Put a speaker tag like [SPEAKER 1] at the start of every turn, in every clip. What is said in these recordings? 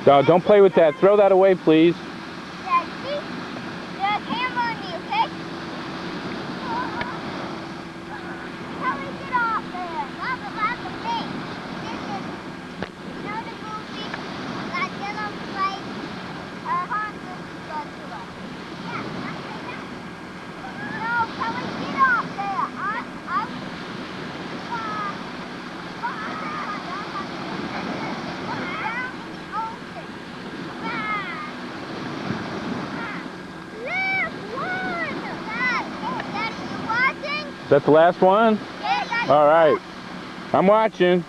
[SPEAKER 1] No, don't play with that. Throw that away, please.
[SPEAKER 2] Dad, see? There's a camera on me, okay? How we get off there? Lots of things. This is, you know the movie? That yellow plate, Honda got to us. Yeah, that's like that. No, can we get off there?
[SPEAKER 1] Is that the last one?
[SPEAKER 2] Yeah,
[SPEAKER 1] all right. I'm watching.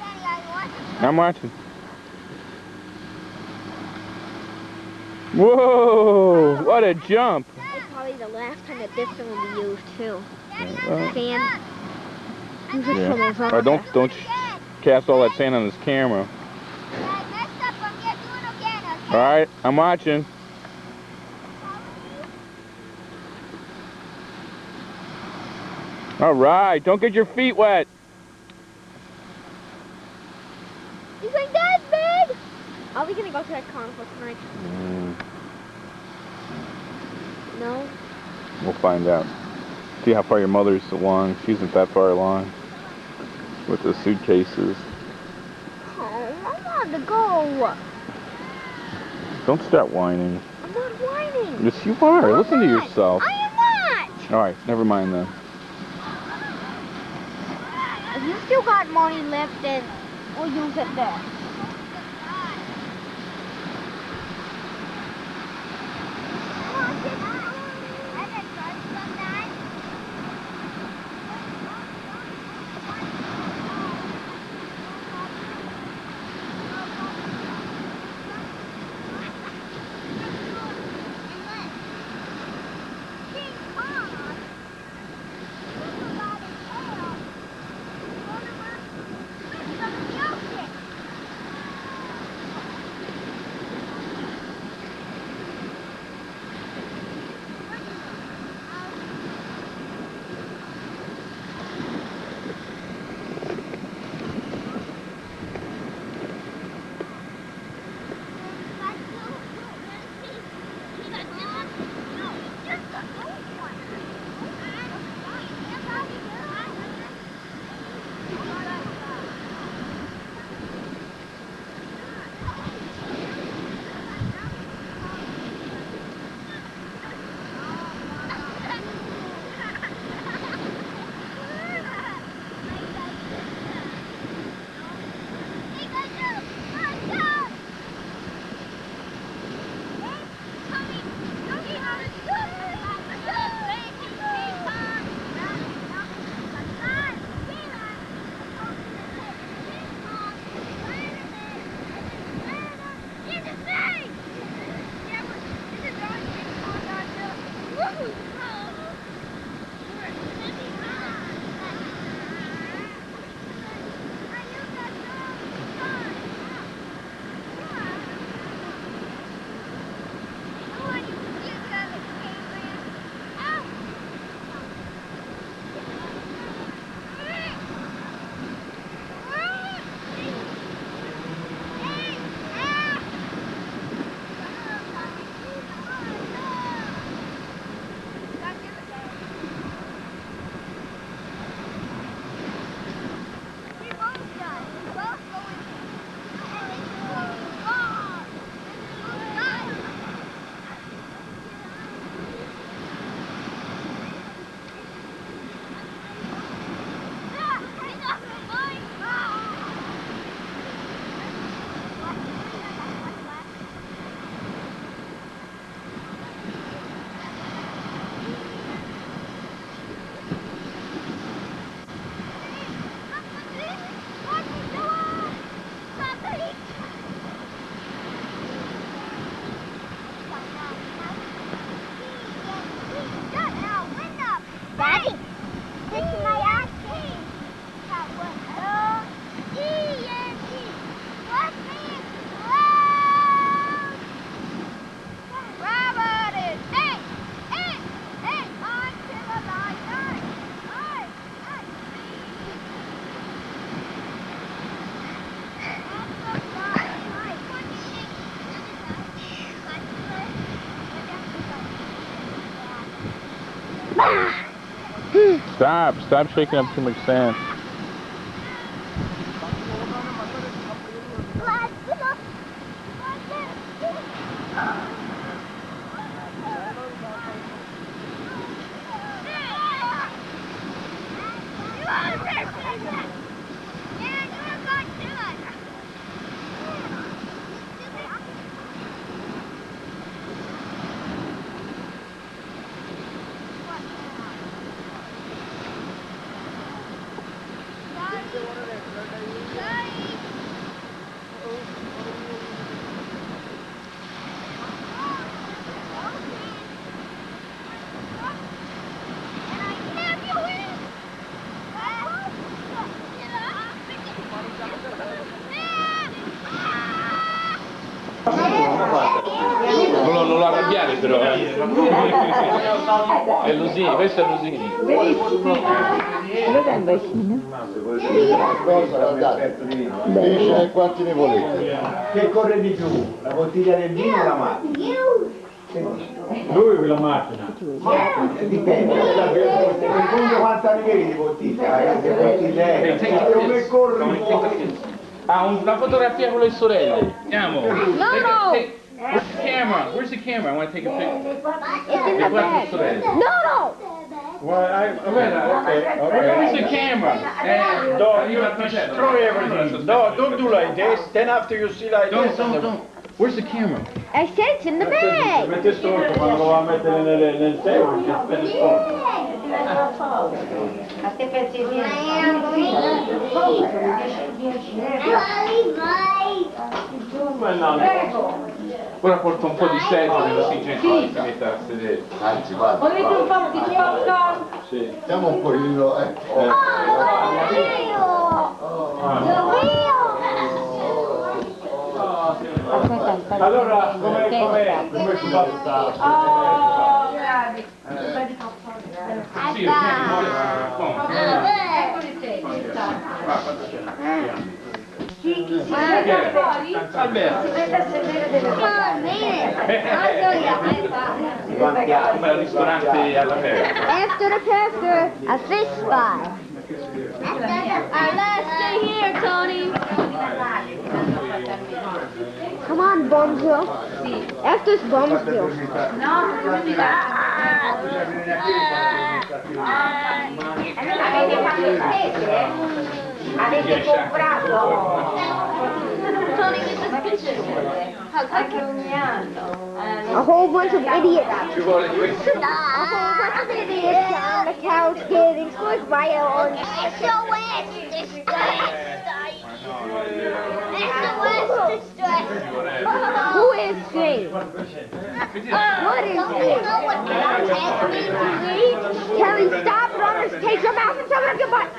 [SPEAKER 1] I'm watching. Whoa! What a jump!
[SPEAKER 3] It's probably the last time that this thing will be used too.
[SPEAKER 1] Yeah.
[SPEAKER 3] Sand.
[SPEAKER 1] Yeah. Or don't cast all that sand on this camera. All right, I'm watching. All right, don't get your feet wet.
[SPEAKER 3] You think that's big? Are we gonna go to that carnival tonight? No.
[SPEAKER 1] We'll find out. See how far your mother's along. She isn't that far along with the suitcases.
[SPEAKER 3] Oh, I want to go.
[SPEAKER 1] Don't start whining.
[SPEAKER 3] I'm not whining.
[SPEAKER 1] Yes, you are. Listen to yourself.
[SPEAKER 3] I am not.
[SPEAKER 1] All right, never mind then.
[SPEAKER 3] If you still got money left, then we'll use it there.
[SPEAKER 1] Stop shaking up too much sand. Non lo arrabbiare però, È Lusini, questo è Lusini.
[SPEAKER 4] Dov'è il bacino?
[SPEAKER 5] Dice quanti ne volete?
[SPEAKER 6] Che corre di più? La bottiglia del vino o la macchina?
[SPEAKER 7] Lui la macchina.
[SPEAKER 6] Dipende, secondo quanti anni vedi di bottiglia? Come corri?
[SPEAKER 1] Ah, una fotografia con le sorelle. Andiamo.
[SPEAKER 3] No!
[SPEAKER 1] Where's the camera? Where's the camera? I want to take a picture.
[SPEAKER 3] It's in the bag. No!
[SPEAKER 1] Where's the camera?
[SPEAKER 7] No, you destroy everything. No, don't do like this. Then after you see like this.
[SPEAKER 1] Don't. Where's the camera?
[SPEAKER 3] I said it's in the bag.
[SPEAKER 7] Metti storto quando lo va a mettere nel tavolo, che spende storto.
[SPEAKER 4] A te pensi di
[SPEAKER 1] Ora porto un po' di sedere così gente si mette a sedere.
[SPEAKER 5] Anzi, guarda.
[SPEAKER 4] volete un po' di popcorn?
[SPEAKER 5] Sì. Siamo un pochino,
[SPEAKER 7] Allora, come si fa?
[SPEAKER 4] Oh, bravi.
[SPEAKER 1] Sì,
[SPEAKER 4] Eccoli te.
[SPEAKER 1] Alberto. Come al ristorante all'aperto.
[SPEAKER 2] After the pastor, a fish fry.
[SPEAKER 3] Let's stay here, Tony.
[SPEAKER 2] Come on, Bumsville. After's Bumsville.
[SPEAKER 4] Avete comprato?
[SPEAKER 3] Tony, get this picture.
[SPEAKER 2] A whole bunch of idiots.
[SPEAKER 1] Ci vuole questo.
[SPEAKER 2] A whole bunch of idiots on the couch getting squished by a orange. Who is she? What is she? Kelly, stop, runners. Take your mouth and shove it up your butt.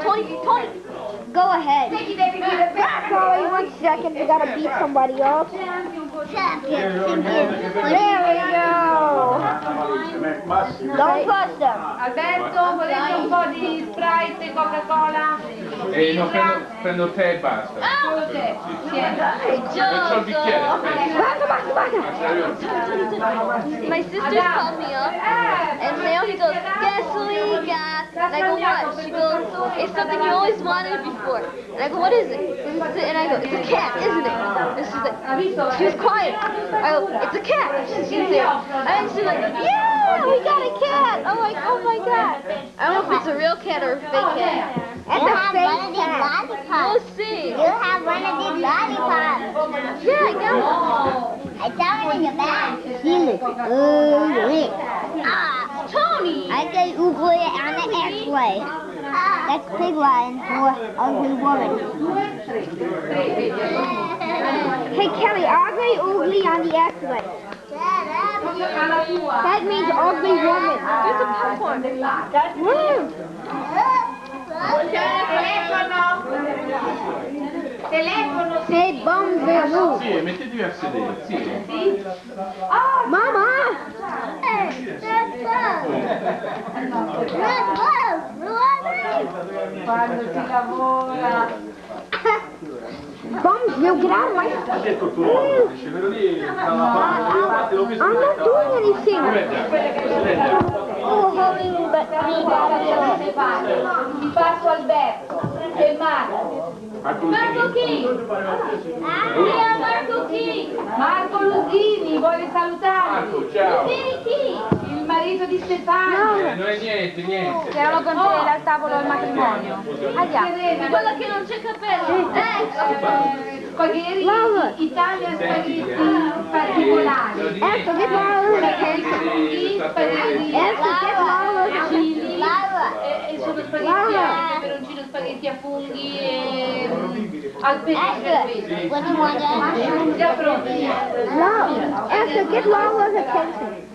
[SPEAKER 3] Tony.
[SPEAKER 2] Go ahead. Sorry, 1 second. We gotta beat somebody up. There we go. Don't push them.
[SPEAKER 4] Alberto, volete un po' di Sprite e Coca-Cola?
[SPEAKER 1] No, prendo te e basta.
[SPEAKER 4] Solo te.
[SPEAKER 1] Faccio il bicchiere.
[SPEAKER 3] My sister called me up, and now he goes, gasoline, gas. And I go, what? She goes, it's something you always wanted before. And I go, what is it? And I go, it's a cat, isn't it? And she's like, she was quiet. I go, it's a cat. She's there. And she's like, yeah, we got a cat. I'm like, oh my God. I don't know if it's a real cat or a fake cat.
[SPEAKER 2] That's a fake cat.
[SPEAKER 3] We'll see.
[SPEAKER 2] You have one of these lollipops.
[SPEAKER 3] Yeah, I know.
[SPEAKER 2] I saw it in your bag. He looks ugly.
[SPEAKER 3] Tony!
[SPEAKER 2] I say ugly on the X-way. That's pig Latin for ugly woman. Hey Kelly, ugly on the X-way. That means ugly woman.
[SPEAKER 3] There's a popcorn.
[SPEAKER 4] Telefono.
[SPEAKER 2] Say Bumsville.
[SPEAKER 1] Sì, mettetevi a sedere, sì.
[SPEAKER 2] Mama!
[SPEAKER 4] Quando si lavora.
[SPEAKER 2] Bums, you get out of my... I'm not doing anything. Oh, holy, but...
[SPEAKER 4] Passo Alberto e Marco. Marco chi? Marco chi? Marco Lusini, vuole salutare.
[SPEAKER 7] Marco, ciao.
[SPEAKER 4] Lusini chi? Il marito di Stefano.
[SPEAKER 7] Non è niente, niente.
[SPEAKER 4] Erano con te al tavolo al matrimonio. Andiamo.
[SPEAKER 3] Quella che non c'è capelli.
[SPEAKER 4] Spaghetti, Italian spaghetti particolari.
[SPEAKER 2] Ecco, che bello!
[SPEAKER 4] Spaghetti, e sono spaghetti a peperoncino, spaghetti a funghi e al pesce. Già pronti.
[SPEAKER 2] No, Esther, get Lala's attention.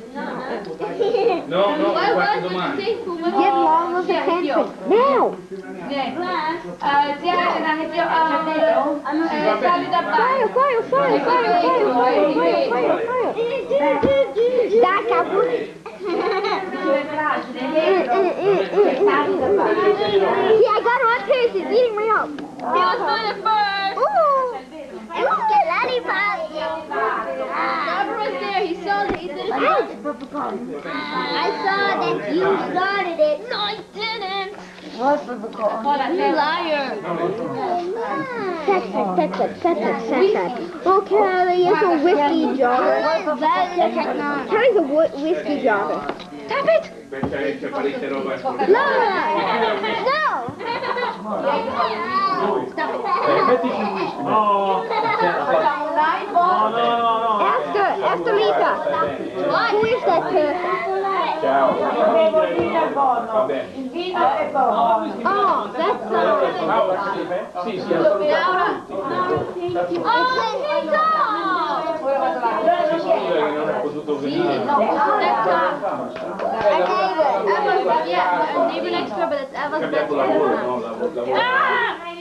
[SPEAKER 7] No, qualche domanda.
[SPEAKER 2] Get Lala's attention. Now!
[SPEAKER 4] Sali da
[SPEAKER 2] Fire, fire, fire, fire, fire, fire, fire, fire. Dai, caput. See, I got him on taste. He's eating me up.
[SPEAKER 3] He was doing it first.
[SPEAKER 2] Ooh.
[SPEAKER 3] It was the lollipop. Robert was there. He saw that he did it. I saw that you started it. No, I didn't. You liar. Texas. Okay, here's a whiskey jar. Carry's a whiskey jar. Stop it! No! Stop it. Esther Lita. Who is that person? Oh, that's
[SPEAKER 7] Sì, sì.
[SPEAKER 3] Laura.
[SPEAKER 7] Non è potuto venire.
[SPEAKER 3] Yeah, neighbor next door, but it's Eva's best friend.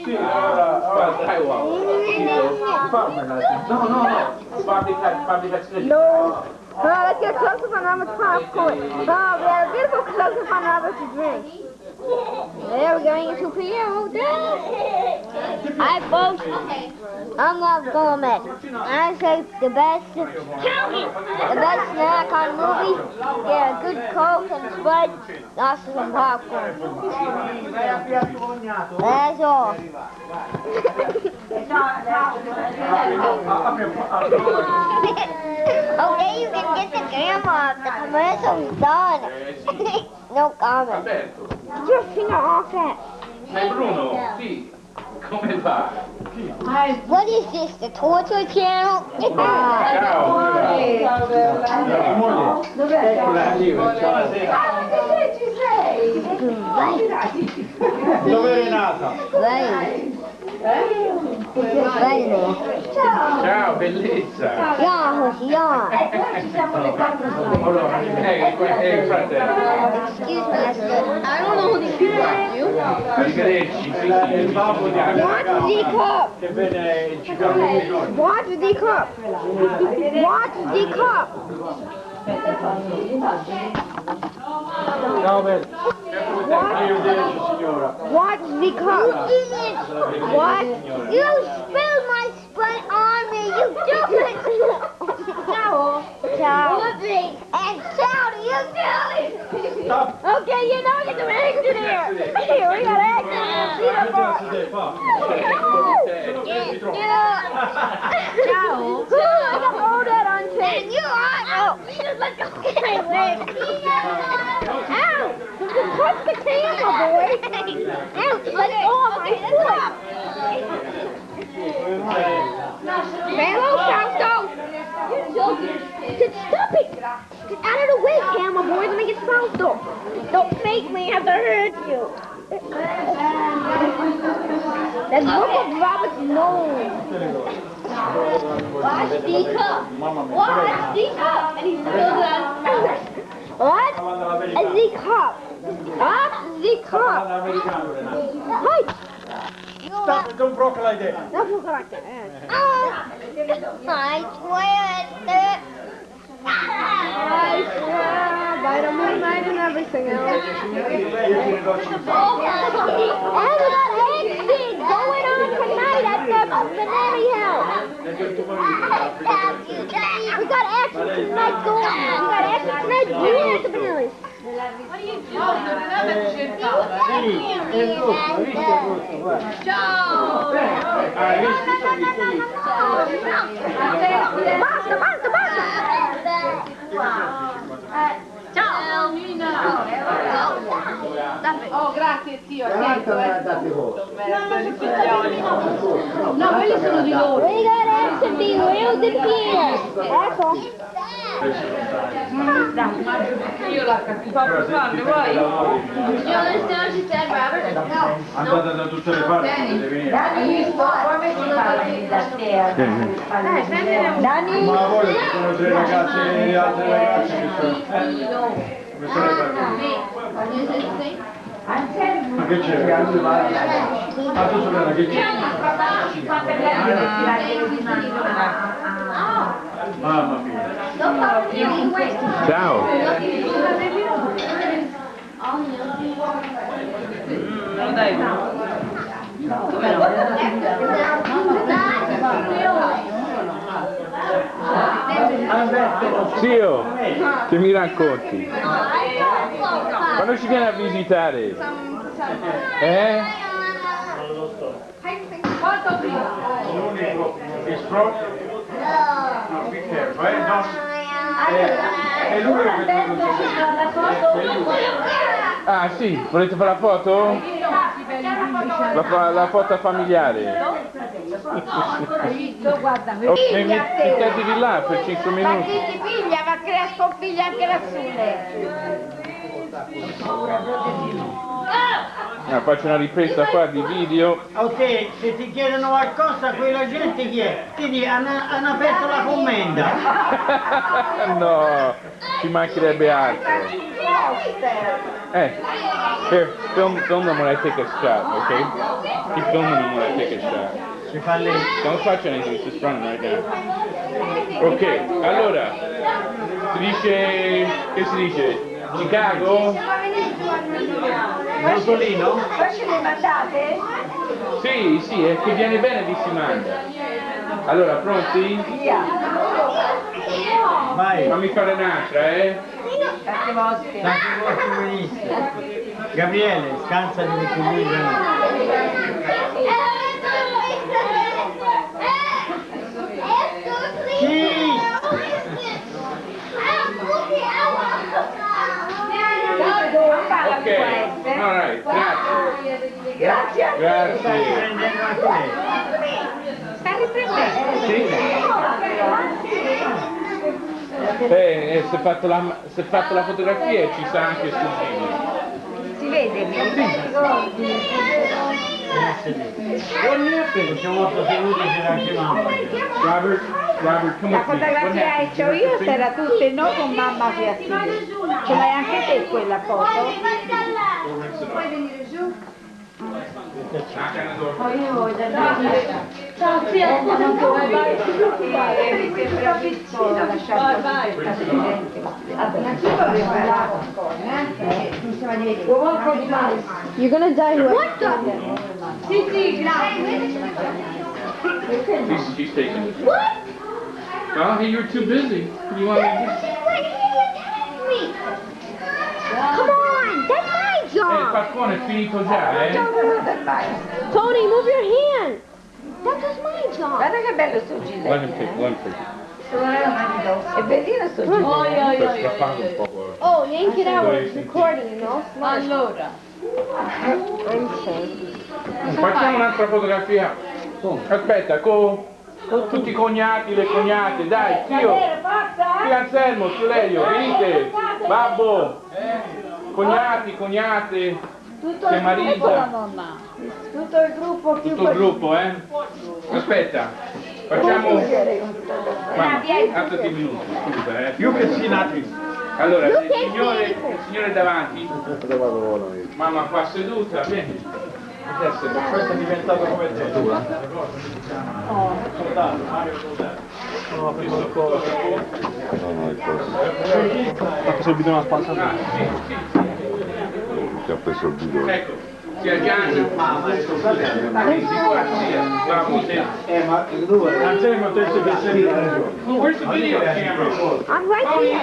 [SPEAKER 7] Sì, dai, wow. No. Fabbricazione.
[SPEAKER 2] No. Oh, let's get close up on Robert popcorn. Oh, we have a beautiful close up on Robert to drink. There we're going into Pierrot. Hi, folks. I'm not going back. I say the best snack on movie, get a good Coke and Sprite, also some popcorn. That's all. Okay, you can get the camera off. The commercial's done. No comment. Get your finger off that.
[SPEAKER 7] Sei Bruno? Sì. Come va?
[SPEAKER 2] What is this, the tortoise channel?
[SPEAKER 6] Dove è Renata?
[SPEAKER 7] Ciao, bellezza.
[SPEAKER 2] Yeah. Excuse me, Esther.
[SPEAKER 3] I don't know who these people are. You?
[SPEAKER 7] Arrivederci. Il babbo di
[SPEAKER 2] Watch the cup.
[SPEAKER 6] Che vede il ciclone.
[SPEAKER 2] Watch the cup. Watch the cup.
[SPEAKER 6] Ciao, Bel. Arrivederci, signora.
[SPEAKER 2] Watch the cup. What? You spilled my Sprite on me. You do it. Ciao. And ciao to you, Kelly.
[SPEAKER 6] Stop.
[SPEAKER 2] Okay, you know get the exit here. Here, we got exit. See the bar. Ciao. I got all that on tape. And you are. Oh, let's go. Ow! Don't touch the camera, boy. Ouch! Let go of my foot. Hello, Fausto. You're joking. Just stop it. Get out of the way, camera boy. Let me get Fausto. Don't make me have to hurt you. Let's look at Robert's nose.
[SPEAKER 3] Watch the cup. Watch the cup. And he's still done.
[SPEAKER 2] What? The cup. Up the cup. Hi.
[SPEAKER 6] Stop it, don't broke like that.
[SPEAKER 2] Don't look like that.
[SPEAKER 3] I swear.
[SPEAKER 2] I swear by the moonlight and everything else. And we got exit going on tonight at the banana help. We got action tonight going. We got action tonight doing at the bananas. Basta, basta, basta.
[SPEAKER 4] Ciao! Oh, grazie zio, attento, no, quelli sono di loro.
[SPEAKER 2] We got action being reeled in here. Ecco.
[SPEAKER 4] Io la capisco. Farle, vuoi?
[SPEAKER 3] You understand what she said, Robert?
[SPEAKER 6] Andate da tutte le parti, deve venire.
[SPEAKER 2] Dani.
[SPEAKER 6] Ma voi ci sono tre ragazze e altre ragazze che sono... Come sono le parti? Ma che c'è? Ah, tu sorella, che c'è? Mamma mia.
[SPEAKER 1] Ciao.
[SPEAKER 4] Non dai uno. Come no?
[SPEAKER 1] Zio, che mi racconti? Quando ci vieni a visitare?
[SPEAKER 4] Quanto prima?
[SPEAKER 6] L'unico che spro... No, be careful, no. È lui che
[SPEAKER 1] Ah sì, volete fare la foto? La foto familiare? Ok, mettetevi là per 5
[SPEAKER 2] Ma
[SPEAKER 1] minuti.
[SPEAKER 2] chi ti piglia? Va a creare sconfiglia anche lassù.
[SPEAKER 1] Faccio una ripresa qua di video.
[SPEAKER 8] Ok, se ti chiedono qualcosa, quella gente chi è? Quindi hanno aperto la commenda.
[SPEAKER 1] No, ci mancherebbe altro. Film them when I take a shot, okay? Keep filming them when I take a shot.
[SPEAKER 8] Si fa lì.
[SPEAKER 1] Don't touch anything, it's just running right now. Ok, allora, si dice, che si dice? Chicago?
[SPEAKER 8] Brutolino?
[SPEAKER 2] Poi ce le mandate?
[SPEAKER 1] Sì, sì, è che viene bene di si mangia. Allora, pronti?
[SPEAKER 8] Vai.
[SPEAKER 1] Fammi fare un'altra,
[SPEAKER 8] Tante volte benissimo. Gabriele, scansa di equilibrio. Sì!
[SPEAKER 1] Ok, alright, grazie. Grazie.
[SPEAKER 8] Prendendo anche lei.
[SPEAKER 2] Sta riprendendo?
[SPEAKER 1] Sì. Se fatto la fotografia ci sa anche sul video.
[SPEAKER 2] Si vede?
[SPEAKER 8] Siamo molto seduti, c'era anche mamma.
[SPEAKER 1] Robert, come
[SPEAKER 9] La fotografia che ho io sarà tutte no con mamma qui a sedere. Ce l'hai anche te quella foto?
[SPEAKER 2] Puoi venire giù?
[SPEAKER 9] Oh, io voglio andare.
[SPEAKER 4] Ciao zia, scusa un po', vai.
[SPEAKER 9] Mi sembra piccolo lasciare così per stare presente. Innanzitutto abbiamo parlato un po', mi sembra di vedere.
[SPEAKER 3] You're gonna die here.
[SPEAKER 2] What the?
[SPEAKER 4] Sì, sì, grazie.
[SPEAKER 1] She's taking it.
[SPEAKER 2] What?
[SPEAKER 1] Well, hey, you're too busy. You want to...
[SPEAKER 2] Come on, that's my job.
[SPEAKER 1] Falcone è finito già,
[SPEAKER 3] Tony, move your hand.
[SPEAKER 2] That was my job.
[SPEAKER 9] Guarda che bello sto gilet.
[SPEAKER 1] Let him take.
[SPEAKER 9] È bellino sto gilet.
[SPEAKER 1] Per strapparlo un po'.
[SPEAKER 3] Oh, yank it out when it's recording, you know?
[SPEAKER 4] Allora.
[SPEAKER 1] Facciamo un'altra fotografia. Aspetta, con tutti i cognati, le cognate, dai, zio Anselmo, zio Lelio, venite, babbo, cognati, cognate,
[SPEAKER 9] Tutto
[SPEAKER 1] zia
[SPEAKER 9] il gruppo, la
[SPEAKER 1] Marisa,
[SPEAKER 9] nonna. Tutto il gruppo più
[SPEAKER 1] tutto il gruppo, Aspetta, facciamo... Mamma, alzati un minuto, scusa,
[SPEAKER 6] Più che sì, nati.
[SPEAKER 1] Allora, il signore davanti, mamma qua seduta, vieni.
[SPEAKER 6] Questo è diventato come te. Soldato, Mario Soldato.
[SPEAKER 1] No, questo
[SPEAKER 6] Ha preso il bidone a spazzatura.
[SPEAKER 1] sì.
[SPEAKER 5] Ti ha preso il bidone.
[SPEAKER 1] Ecco, Spiaggiando.
[SPEAKER 6] Ma dove? Andiamo adesso che sei.
[SPEAKER 1] Where's the video camera?
[SPEAKER 3] I'm right here.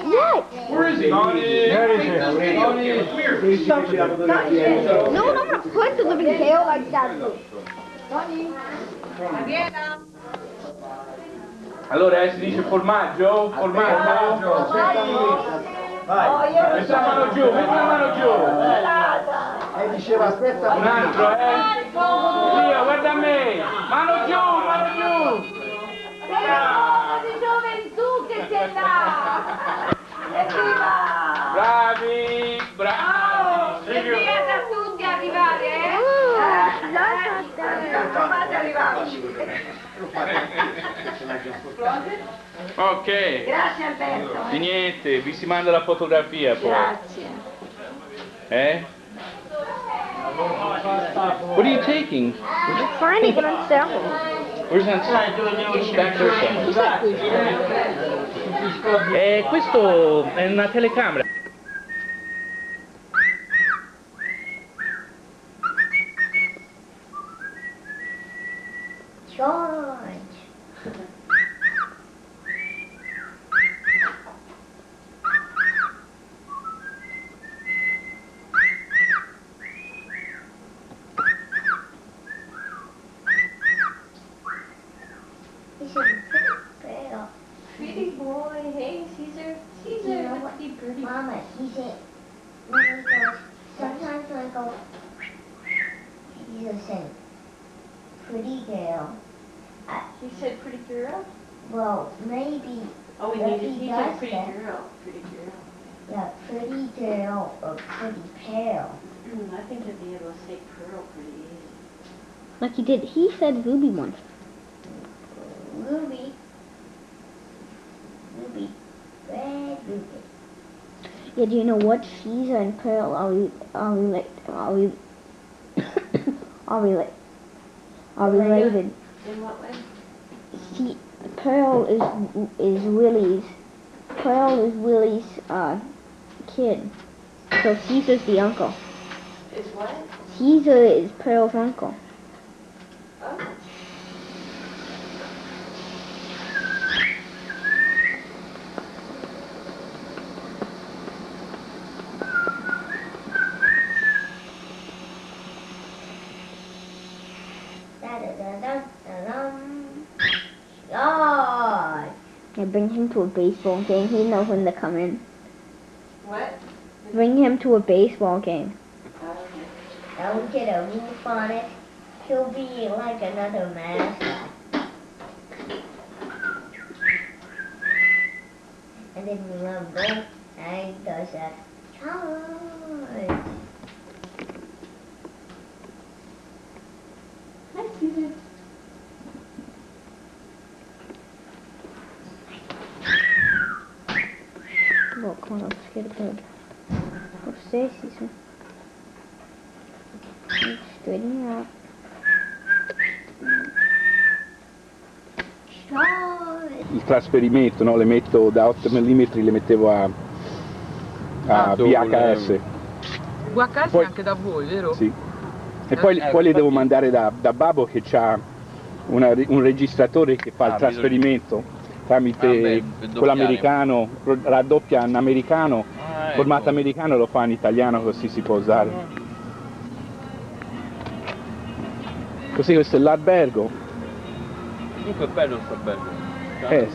[SPEAKER 3] What?
[SPEAKER 1] Where is he?
[SPEAKER 3] No, I'm gonna put the living tail like that.
[SPEAKER 1] Allora si dice formaggio? Formaggio?
[SPEAKER 6] Vai.
[SPEAKER 1] Metti la mano giù, metti la mano giù.
[SPEAKER 6] Diceva aspetta.
[SPEAKER 1] Un altro, Via, guarda a me. Mano giù, mano giù.
[SPEAKER 4] Di gioventù che c'è là! Evviva!
[SPEAKER 1] Bravi, bravi.
[SPEAKER 4] Evviva a tutti arrivare, Fate arrivarci.
[SPEAKER 1] Ok.
[SPEAKER 9] Grazie Alberto.
[SPEAKER 1] Di niente, vi si manda la fotografia poi.
[SPEAKER 9] Grazie.
[SPEAKER 1] What are you taking?
[SPEAKER 3] I'm trying to get on film.
[SPEAKER 1] Where's that? Back there. Questo è una telecamera.
[SPEAKER 2] George. He's a pretty girl.
[SPEAKER 3] Pretty boy. Hey, Caesar. Caesar,
[SPEAKER 2] You know
[SPEAKER 3] let's
[SPEAKER 2] what?
[SPEAKER 3] be pretty.
[SPEAKER 2] Mama, he's a, when he goes, sometimes when I go, he'll say, pretty girl.
[SPEAKER 3] He said pretty girl?
[SPEAKER 2] Well, maybe,
[SPEAKER 3] Oh,
[SPEAKER 2] If he
[SPEAKER 3] he
[SPEAKER 2] does
[SPEAKER 3] said pretty
[SPEAKER 2] that.
[SPEAKER 3] girl. Pretty girl.
[SPEAKER 2] yeah, pretty girl or pretty pale.
[SPEAKER 3] I think he'd be able to say pearl pretty easy.
[SPEAKER 10] Like he did. He said ruby once.
[SPEAKER 2] Ruby. Ruby. Red ruby.
[SPEAKER 10] Yeah, do you know what? Caesar and Pearl are related.
[SPEAKER 3] In what way?
[SPEAKER 10] Pearl is Willie's kid. So Caesar's the uncle.
[SPEAKER 3] Is what?
[SPEAKER 10] Caesar is Pearl's uncle.
[SPEAKER 3] Oh.
[SPEAKER 2] God.
[SPEAKER 10] Yeah, bring him to a baseball game. He knows when to come in.
[SPEAKER 3] What?
[SPEAKER 10] Bring him to a baseball game.
[SPEAKER 2] I will get a roof on it. He'll be like another mascot. And then we love go and he does that. Charge.
[SPEAKER 3] Hi, Caesar.
[SPEAKER 10] Look, come on, let's get a bird. Upstairs, Caesar. Straighten out.
[SPEAKER 1] Il trasferimento, no? Le metto da 8 mm, le mettevo a VHS.
[SPEAKER 11] VHS
[SPEAKER 1] Poi,
[SPEAKER 11] anche da voi, vero?
[SPEAKER 1] Sì. E poi le devo mandare da Babbo che ha un registratore che fa il trasferimento tramite quell'americano, raddoppia in americano, formato americano lo fa in italiano così si può usare. Così questo è l'albergo.
[SPEAKER 12] Comunque è bello il albergo.
[SPEAKER 1] Sì.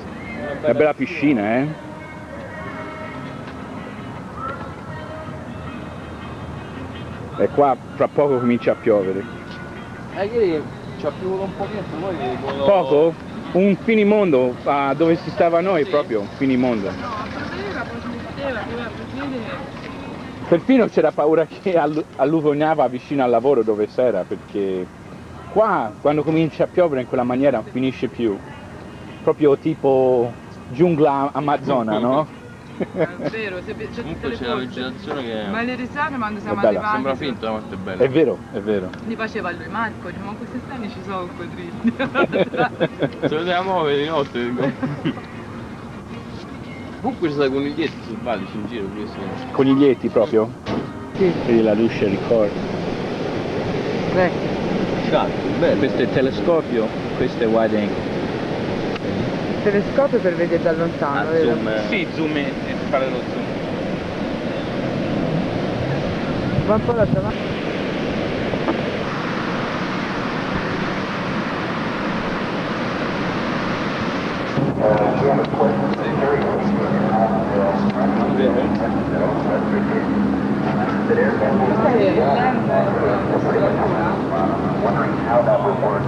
[SPEAKER 1] Una bella piscina, E qua fra poco comincia a piovere.
[SPEAKER 12] Ieri ci ha piovuto un pochetto, poi
[SPEAKER 1] Poco? Un finimondo, dove si stava noi proprio, un finimondo. Perfino c'era paura che alluviava vicino al lavoro dove si era, perché qua quando comincia a piovere in quella maniera non finisce più. Proprio tipo giungla amazzona, no?
[SPEAKER 11] È vero, c'è
[SPEAKER 12] comunque c'è la vegetazione che
[SPEAKER 11] ma le risate quando siamo
[SPEAKER 1] bella.
[SPEAKER 11] arrivati
[SPEAKER 12] sembra finta, ma è bella.
[SPEAKER 1] È vero, è vero.
[SPEAKER 11] li faceva lui Marco, diciamo quest'anno ci sono quadrilli.
[SPEAKER 12] Se lo dobbiamo muovere di notte. Comunque ci sono coniglietti simpatici in giro, questo.
[SPEAKER 1] Coniglietti proprio? Sì. Vedi la luce ricorda.
[SPEAKER 12] Shuttle,
[SPEAKER 1] questo è il telescopio, questo è wide angle.
[SPEAKER 11] Telescopio per vedere da lontano, vero?
[SPEAKER 12] zoom.
[SPEAKER 1] Sì, zoom e fare lo zoom.
[SPEAKER 11] Va un po' da davanti.
[SPEAKER 13] Wondering how that would work.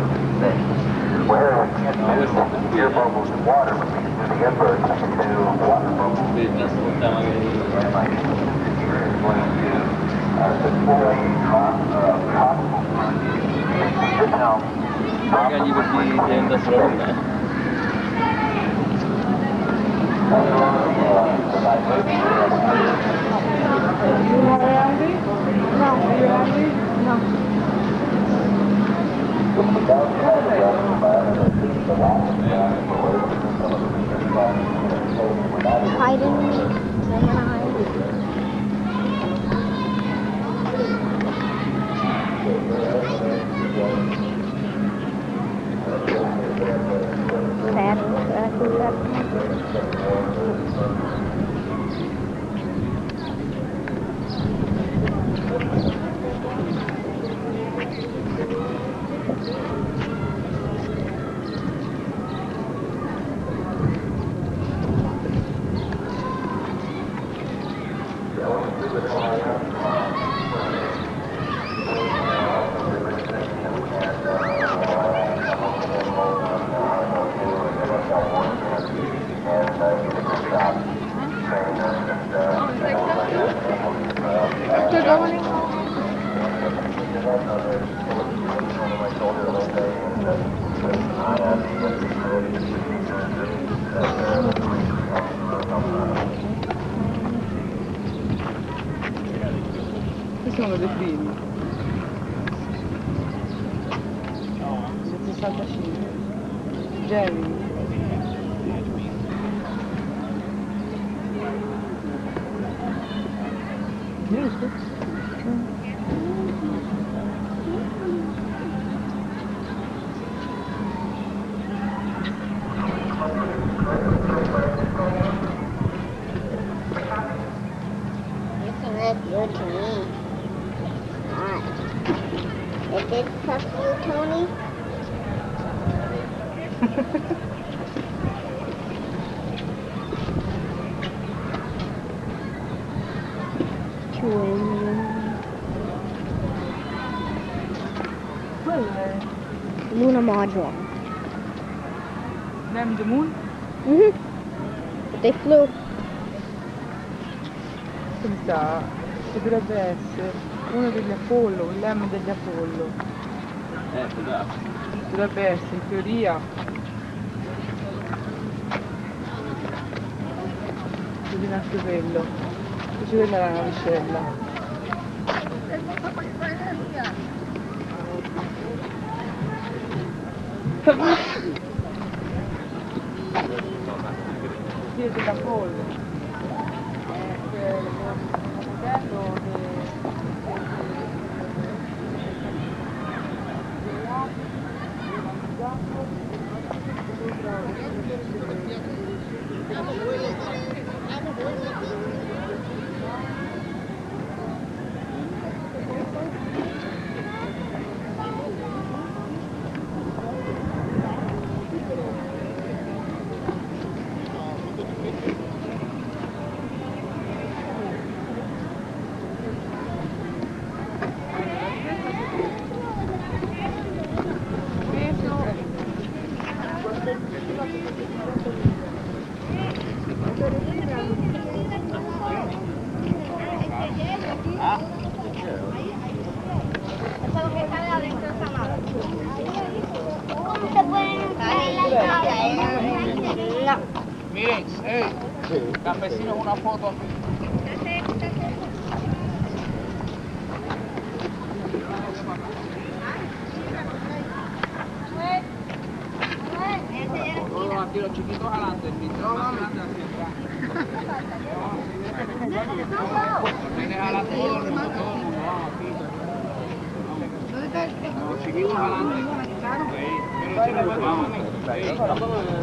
[SPEAKER 13] Where we can't do air bubbles in water, but we can do the inverse. We can do water bubbles. And my here is going to deploy a tropical front. Now,
[SPEAKER 12] magari così tende a srovnare.
[SPEAKER 2] Hiding.
[SPEAKER 11] Questi sono dei primi. 65. Gemini. Giusto?
[SPEAKER 2] Good to me. Alright. It did tough for you, Tony? Lunar module.
[SPEAKER 11] Them the moon?
[SPEAKER 2] But they flew.
[SPEAKER 11] Pensa, potrebbe essere uno degli Apollo, un lemma degli Apollo. Potrebbe essere, in teoria. Vedi anche quello. Invece quella è la navicella. Siete da pollo.
[SPEAKER 12] Campesino una foto. Aquí los chiquitos adelante, el niño más grande hacia atrás. Tienes a la todo el mundo, vamos aquí.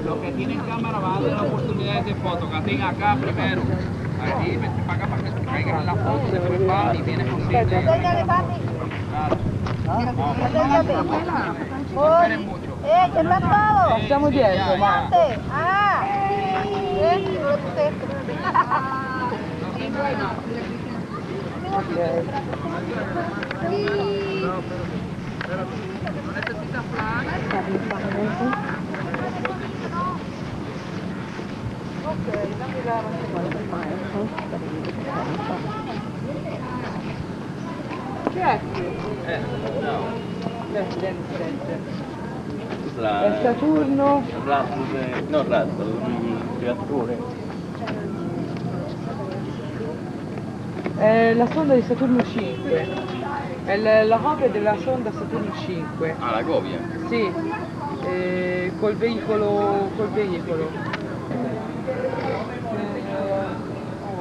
[SPEAKER 12] Los que tienen cámara van a dar oportunidades de foto, que tenga acá primero. Ahí, vete para acá para que te caigan en la foto, se prepara y vienes con claro. No esperen mucho.
[SPEAKER 2] ¿Qué pasó?
[SPEAKER 11] Stiamo dietro, ma...
[SPEAKER 2] Ah!
[SPEAKER 12] No necesitas flash.
[SPEAKER 11] Ok, dammi la che è qui?
[SPEAKER 12] No.
[SPEAKER 11] È Saturno.
[SPEAKER 12] No, Rattle, un creatore.
[SPEAKER 11] È la sonda di Saturno 5. È la copia della sonda Saturno 5.
[SPEAKER 12] Ah, la copia?
[SPEAKER 11] Sì, col veicolo.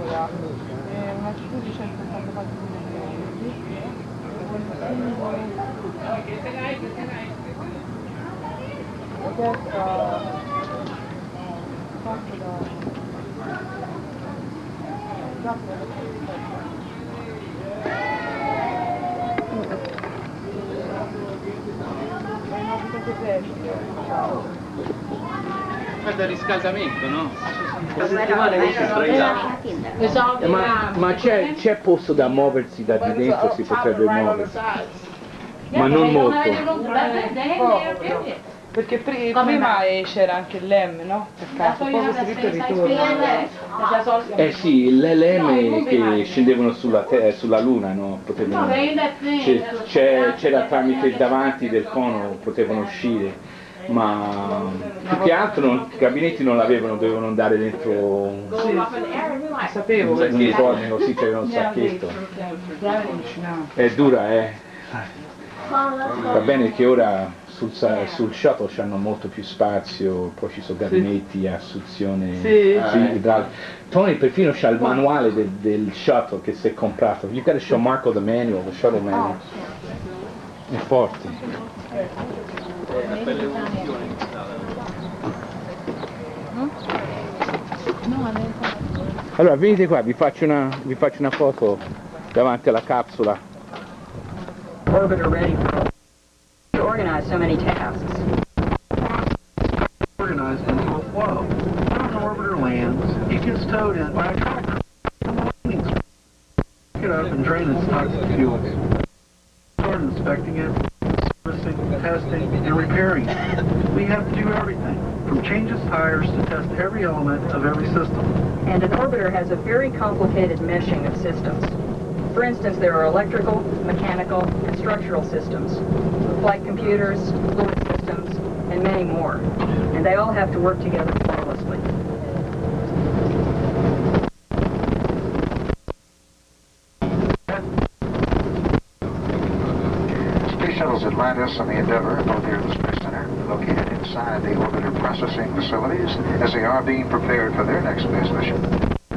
[SPEAKER 11] Ora, è una C di 184 mm. Questa fatta
[SPEAKER 12] Questo è il riscaldamento, no?
[SPEAKER 1] Ma c'è posto da muoversi da di dentro, si potrebbe muoversi, ma non molto.
[SPEAKER 11] Perché prima c'era anche l'M, no? Peccato, poi questo scritto ritorno.
[SPEAKER 1] Eh sì, l'LM che scendevano sulla Luna, no? Potevano, c'era tramite il davanti del cono, potevano uscire, ma più che altro i gabinetti non l'avevano, dovevano andare dentro un uniforme, così c'era un sacchetto. È dura, Va bene che ora sul shuttle c'hanno molto più spazio, poi ci sono gabinetti, assunzione, Tony perfino c'ha il manuale del shuttle che si è comprato. You gotta show Marco the manual, the shuttle manual. È forte. Allora venite qua, vi faccio una foto davanti alla capsula.
[SPEAKER 14] Orbiter ready to organize so many tasks.
[SPEAKER 15] Organized into a flow. When an orbiter lands, it gets towed in by a tractor. Pick it up and drain its toxic fuels. Start inspecting it, servicing, testing, and repairing it. We have to do everything, from change its tires to test every element of every system.
[SPEAKER 14] And an orbiter has a very complicated meshing of systems. For instance, there are electrical, mechanical, and structural systems, flight computers, fluid systems, and many more. And they all have to work together flawlessly.
[SPEAKER 16] Space shuttles Atlantis and the Endeavour, both here at the Space Center, located inside the orbiter processing facilities as they are being prepared for their next space mission.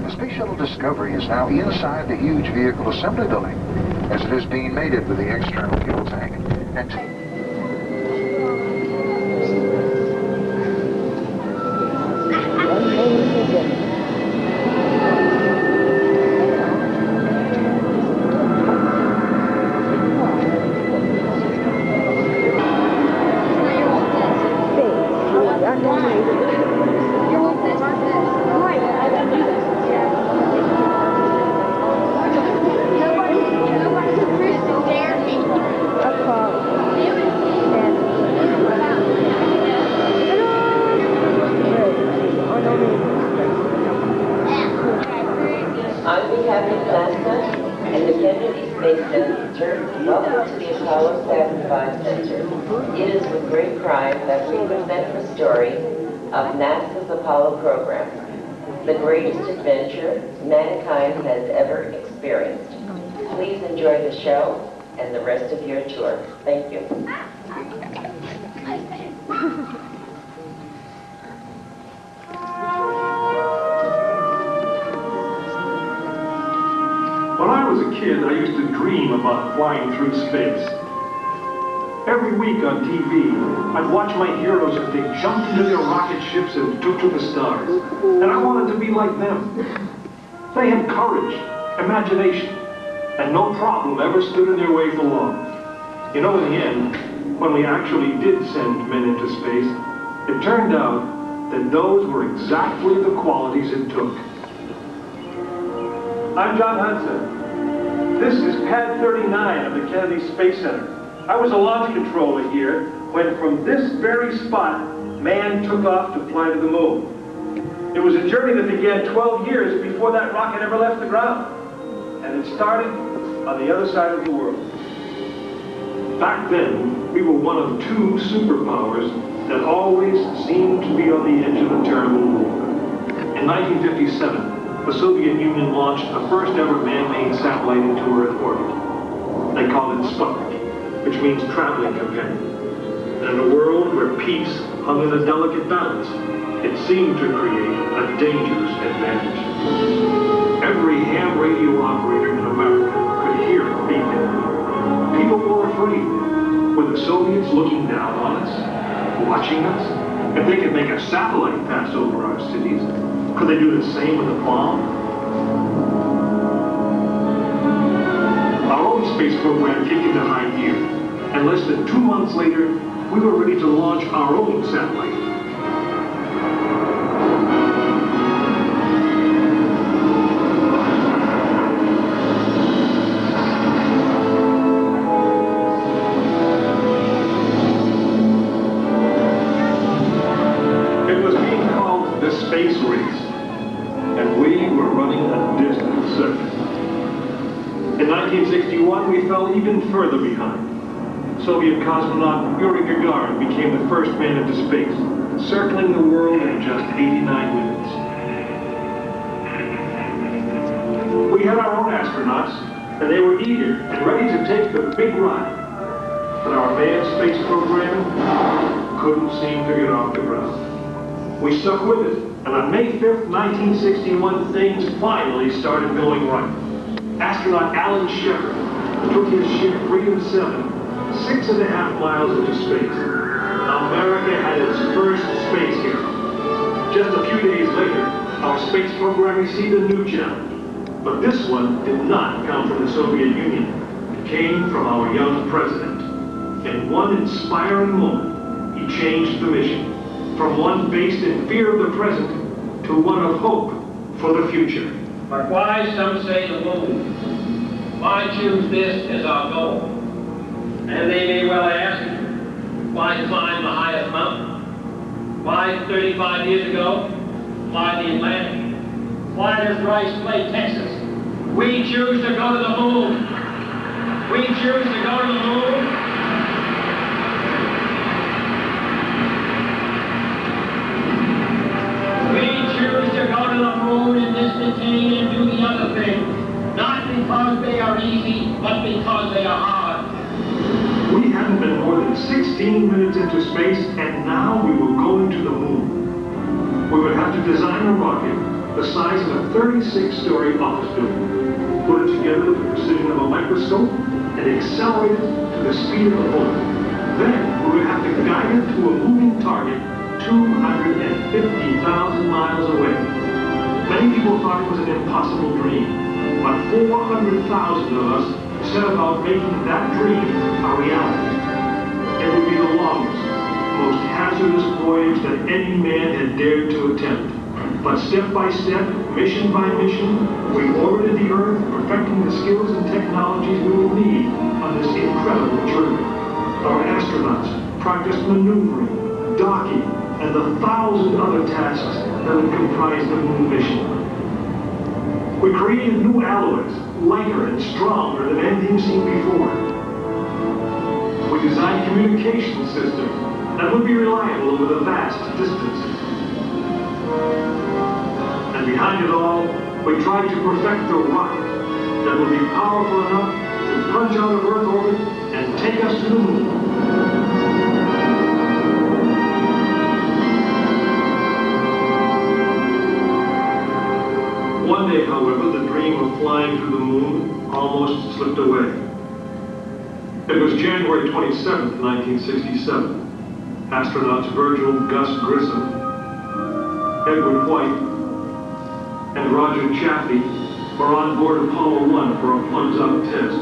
[SPEAKER 16] The Space Shuttle Discovery is now inside the huge vehicle assembly building as it is being mated with the external fuel tank.
[SPEAKER 14] On behalf of NASA and the Kennedy Space Center, welcome to the Saturn V Center. It is with great pride that we present the story of NASA's Apollo program, the greatest adventure mankind has ever experienced. Please enjoy the show and the rest of your tour. Thank you.
[SPEAKER 17] When I was a kid, I used to dream about flying through space.
[SPEAKER 6] week on TV, I'd watch my heroes as they jumped into their rocket ships and took to the stars. And I wanted to be like them. They had courage, imagination, and no problem ever stood in their way for long. You know, in the end, when we actually did send men into space, it turned out that those were exactly the qualities it took. I'm John Hudson. This is Pad 39 of the Kennedy Space Center. I was a launch controller here when from this very spot, man took off to fly to the moon. It was a journey that began 12 years before that rocket ever left the ground. And it started on the other side of the world. Back then, we were one of two superpowers that always seemed to be on the edge of a terrible war. In 1957, the Soviet Union launched the first ever man-made satellite into Earth orbit. They called it Sputnik, which means traveling companion. And in a world where peace hung in a delicate balance, it seemed to create a dangerous advantage. Every ham radio operator in America could hear it beeping. People were afraid. Were the Soviets looking down on us? Watching us? If they could make a satellite pass over our cities, could they do the same with a bomb? Our own space program kicked into high gear, and less than 2 months later, we were ready to launch our own satellite. It was being called the space race, and we were running a distant second. In 1961, we fell even further behind. Soviet cosmonaut Yuri Gagarin became the first man into space, circling the world in just 89 minutes. We had our own astronauts, and they were eager and ready to take the big ride. But our manned space program couldn't seem to get off the ground. We stuck with it, and on May 5th, 1961, things finally started going right. Astronaut Alan Shepard took his ship Freedom 7 6.5 miles into space. America had its first space hero. Just a few days later, our space program received a new challenge. But this one did not come from the Soviet Union. It came from our young president. In one inspiring moment, he changed the mission from one based in fear of the present to one of hope for the future.
[SPEAKER 17] But why, some say, the moon? Why choose this as our goal? And they may well ask, why climb the highest mountain? Why 35 years ago, fly the Atlantic? Why does Rice play Texas? We choose to go to the moon. We choose to go to the moon. We choose to go to the moon in this decade and do the other things. Not because they are easy, but because they are hard.
[SPEAKER 6] We hadn't been more than 16 minutes into space, and now we were going to the moon. We would have to design a rocket the size of a 36-story office building, put it together with the precision of a microscope, and accelerate it to the speed of a bullet. Then we would have to guide it to a moving target 250,000 miles away. Many people thought it was an impossible dream, but 400,000 of us set about making that dream a reality. It would be the longest, most hazardous voyage that any man had dared to attempt. But step by step, mission by mission, we orbited the Earth, perfecting the skills and technologies we will need on this incredible journey. Our astronauts practiced maneuvering, docking, and the 1,000 other tasks that would comprise the moon mission. We created new alloys, lighter and stronger than anything seen before. We designed communication systems that would be reliable over the vast distances. And behind it all, we tried to perfect the rocket that would be powerful enough to punch out of Earth orbit and take us to the moon. One day, however, the dream of flying to the moon almost slipped away. It was January 27, 1967. Astronauts Virgil Gus Grissom, Edward White, and Roger Chaffee were on board Apollo 1 for a plugs-up test,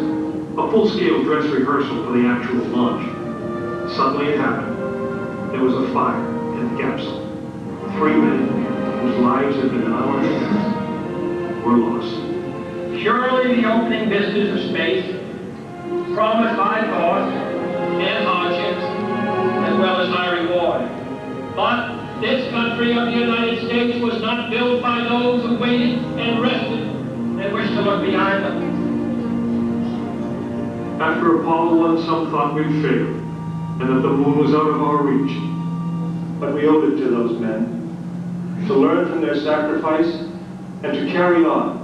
[SPEAKER 6] a full-scale dress rehearsal for the actual launch. Suddenly it happened. There was a fire in the capsule. 3 men whose lives had been hours were lost.
[SPEAKER 17] Surely the opening vistas of space promised high costs and hardships, as well as high reward. But this country of the United States was not built by those who waited and rested and wished to look behind them.
[SPEAKER 6] After Apollo 1, some thought we'd failed, and that the moon was out of our reach. But we owed it to those men to learn from their sacrifice and to carry on.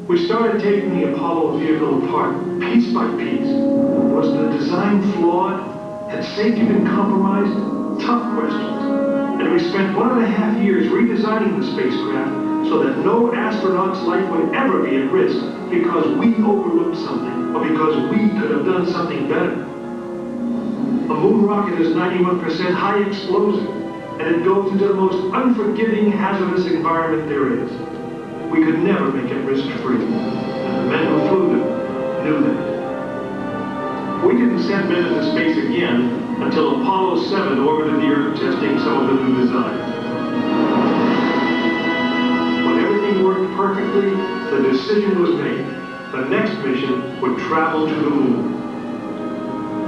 [SPEAKER 6] We started taking the Apollo vehicle apart, piece by piece. Was the design flawed? Had safety been compromised? Tough questions. And we spent 1.5 years redesigning the spacecraft so that no astronaut's life would ever be at risk because we overlooked something or because we could have done something better. A moon rocket is 91% high explosive, and it goes into the most unforgiving, hazardous environment there is. We could never make it risk-free, and the men who flew them knew that. We didn't send men into space again until Apollo 7 orbited the Earth testing some of the new designs. When everything worked perfectly, the decision was made. The next mission would travel to the moon.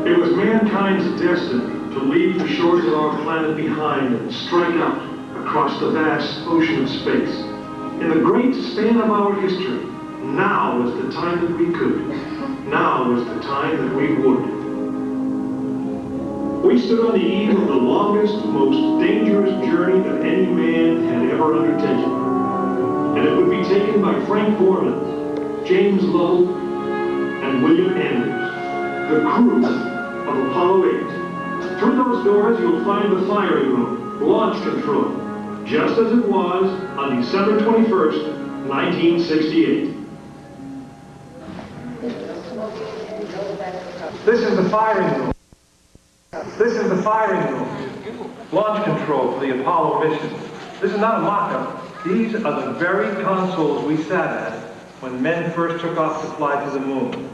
[SPEAKER 6] It was mankind's destiny to leave the shores of our planet behind and strike out across the vast ocean of space. In the great span of our history, now was the time that we could. Now was the time that we would. We stood on the eve of the longest, most dangerous journey that any man had ever undertaken. And it would be taken by Frank Borman, James Lovell, and William Anders, the crew of Apollo 8. Through those doors, you'll find the firing room, launch control, just as it was on December 21st, 1968. This is the firing room. This is the firing room. Launch control for the Apollo mission. This is not a mock-up. These are the very consoles we sat at when men first took off to fly to the moon.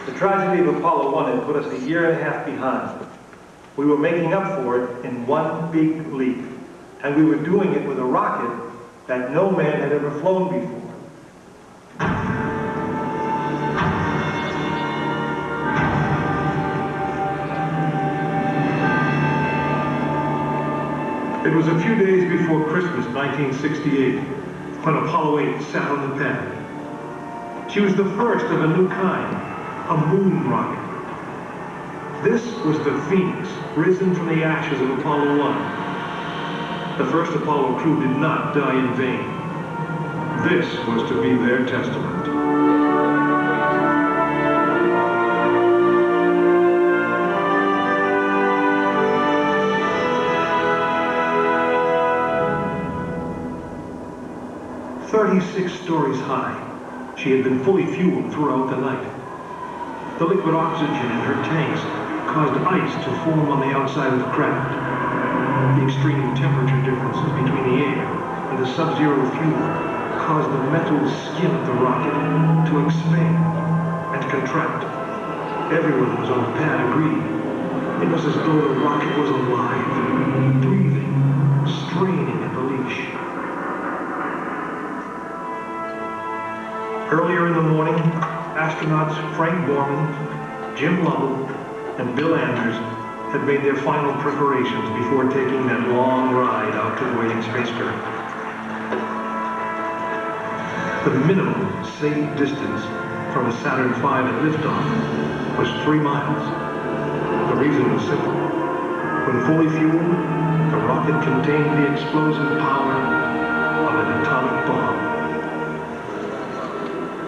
[SPEAKER 6] The tragedy of Apollo 1 had put us 1.5 years behind. We were making up for it in one big leap. And we were doing it with a rocket that no man had ever flown before. It was a few days before Christmas, 1968, when Apollo 8 sat on the pad. She was the first of a new kind, a moon rocket. This was the Phoenix, risen from the ashes of Apollo 1. The first Apollo crew did not die in vain. This was to be their testament. "36 stories high, she had been fully fueled throughout the night. The liquid oxygen in her tanks caused ice to form on the outside of the craft. The extreme temperature differences between the air and the sub-zero fuel caused the metal skin of the rocket to expand and contract. Everyone who was on the pad agreed. It was as though the rocket was alive, breathing, straining at the leash. Earlier in the morning, astronauts Frank Borman, Jim Lovell, and Bill Anders had made their final preparations before taking that long ride out to the waiting spacecraft. The minimum safe distance from the Saturn V at liftoff was 3 miles. The reason was simple. When fully fueled, the rocket contained the explosive power of an atomic bomb.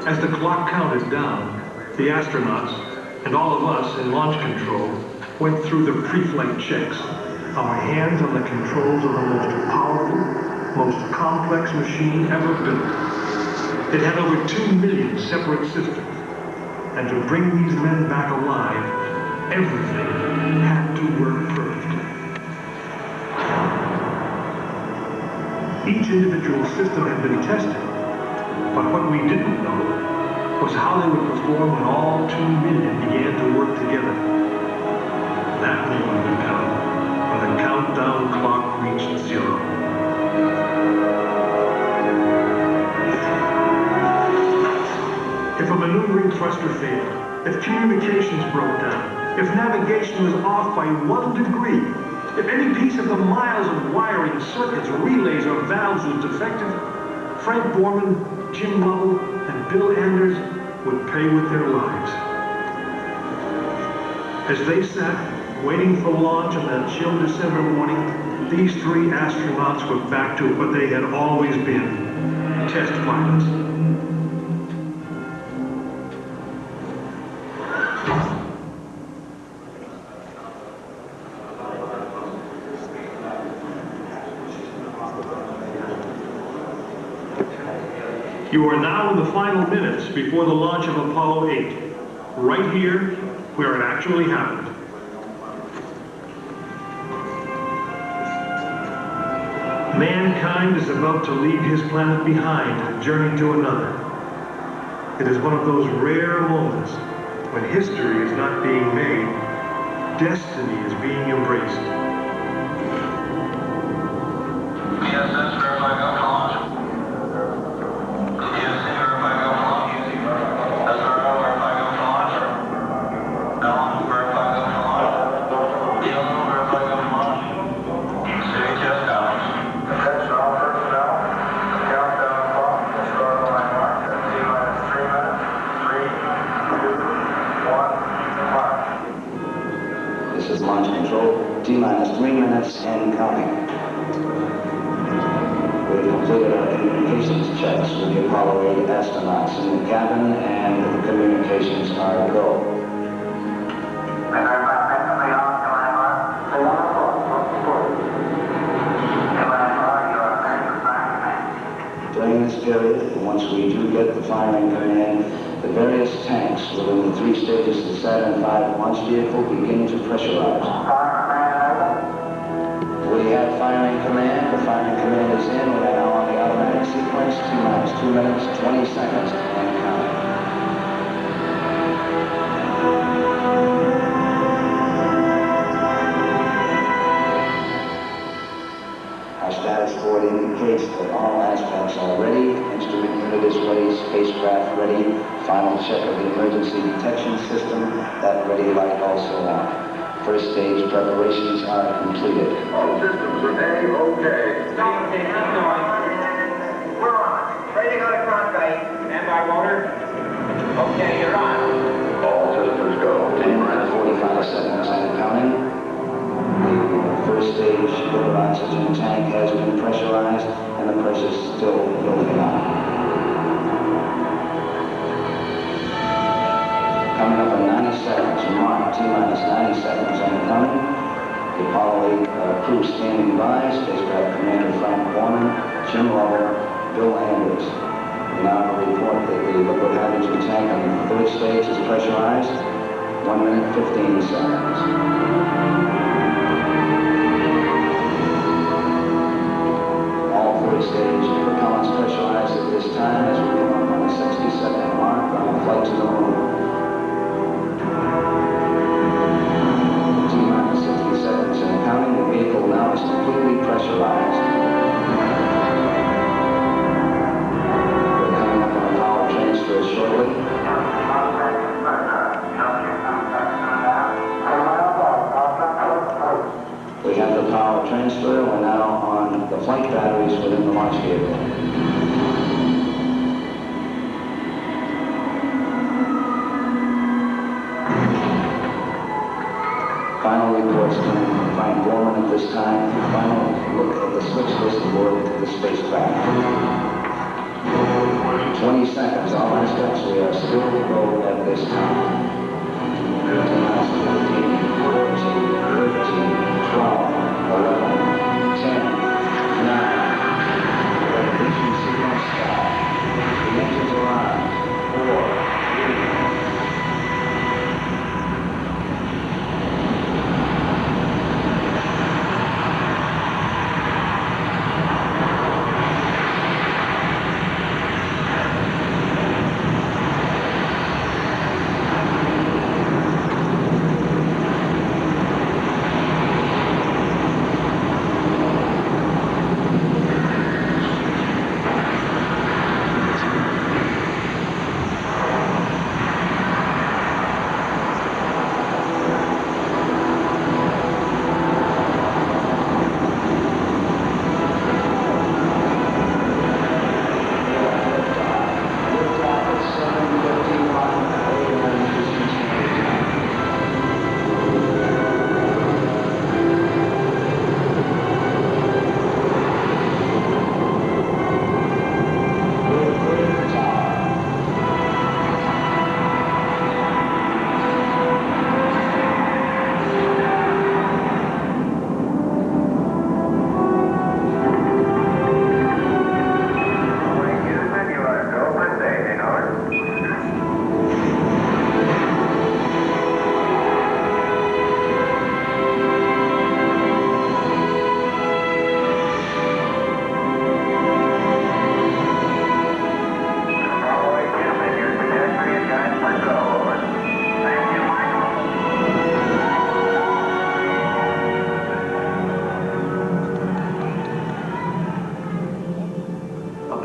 [SPEAKER 6] As the clock counted down, the astronauts and all of us in launch control went through the pre-flight checks, our hands on the controls of the most powerful, most complex machine ever built. It had over 2 million separate systems, and to bring these men back alive Everything had to work perfectly. Each individual system had been tested, but what we didn't know was how they would perform when all 2 million began to work together. That moment would come when the countdown clock reached 0. If a maneuvering thruster failed, if communications broke down, if navigation was off by 1 degree, if any piece of the miles of wiring, circuits, relays, or valves was defective, Frank Borman, Jim Lovell, and Bill Anders would pay with their lives. As they sat, waiting for launch on that chill December morning, these 3 astronauts were back to what they had always been, test pilots. You are now in the final minutes before the launch of Apollo 8, right here where it actually happened. Mankind is about to leave his planet behind and journey to another. It is one of those rare moments when history is not being made, destiny is being embraced.
[SPEAKER 13] PSS, verify go for launch. PSC, verify go for launch. SRO, verify go for launch. Ellen, verify go for launch. ELO, verify go for launch. City test out. Attention all personnel. The countdown clock will start when I mark at T-minus 3 minutes. 3, 2, 1, mark.
[SPEAKER 18] This is launch control. T-minus 3 minutes and counting. We've completed our communications checks with the Apollo 8 astronauts in the cabin, and the communications are go. During this period, once we do get the firing command, the various tanks within the 3 stages of the Saturn V launch vehicle begin to pressurize. We have firing command. The firing command is in. We are now on the automatic sequence. T-minus 2 minutes, 20 seconds, and counting. Our status board indicates that all aspects are ready. Instrument unit is ready. Spacecraft ready. Final check of the emergency detection system. That ready light also on. First stage preparations are completed.
[SPEAKER 13] All systems are A-OK. Stop, okay, how's it going? We're on. Ready to go to cross-site. Stand by, motor. Okay, you're on. All systems go.
[SPEAKER 18] T-minus 45 seconds and counting. The first stage liquid oxygen tank has been pressurized, and the pressure is still building up. Coming up in 90 seconds, mark T-minus 90 seconds and coming. The Apollo 8 crew standing by, spacecraft commander Frank Borman, Jim Lovell, Bill Anders. We now report that the liquid hydrogen tank on the 3rd stage is pressurized. 1 minute, 15 seconds. All 3rd stage propellants pressurized at this time as we come up on the 60-second mark on the flight to the moon. T-minus 60 seconds and counting. The vehicle now is completely pressurized. We're coming up on a power transfer shortly. We have the power transfer. We're now on the flight batteries within the launch vehicle. Final reports from Frank Borman at this time. Final look at the switch list aboard the spacecraft. 20 seconds, all aspects. We are still low at this time. 15, 14, 13, 12, 11, 10, 9. The ignition signal start. The engines are on. 4, 3.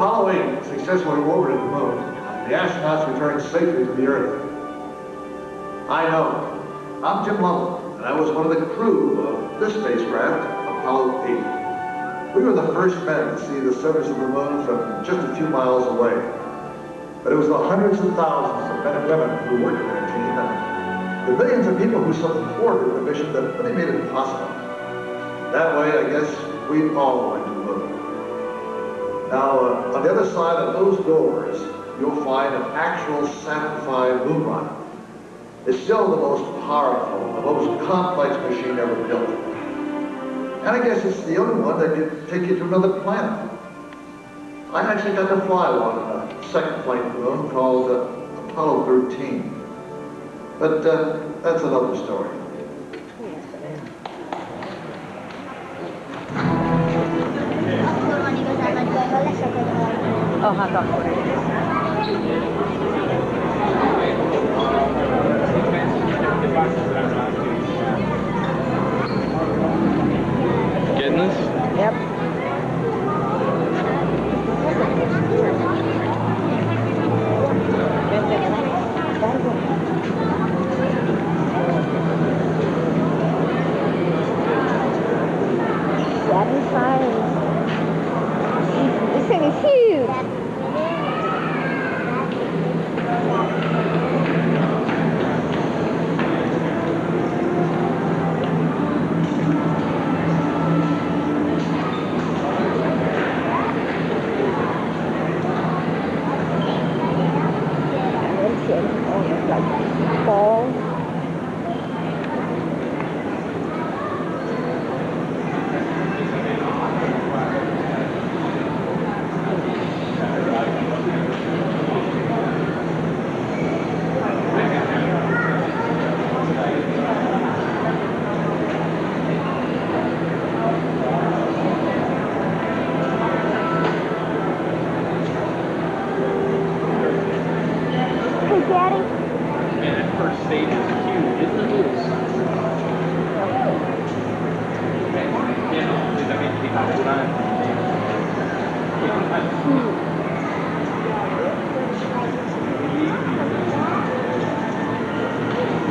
[SPEAKER 5] Apollo 8 successfully orbited the moon, and the astronauts returned safely to the Earth. I know. I'm Jim Lovell, and I was one of the crew of this spacecraft, Apollo 8. We were the first men to see the surface of the moon from just a few miles away. But it was the hundreds and thousands of men and women who worked in our team, and the millions of people who supported the mission that really made it possible. That way, I guess, we all went to the moon. Now, on the other side of those doors, you'll find an actual Saturn V moon rocket. It's still the most powerful, the most complex machine ever built. And I guess it's the only one that can take you to another planet. I actually got to fly one on a second flight to the moon called Apollo 13. But that's another story.
[SPEAKER 11] Oh, hát akkor
[SPEAKER 1] Getting this?
[SPEAKER 11] Yep.
[SPEAKER 2] This thing is huge.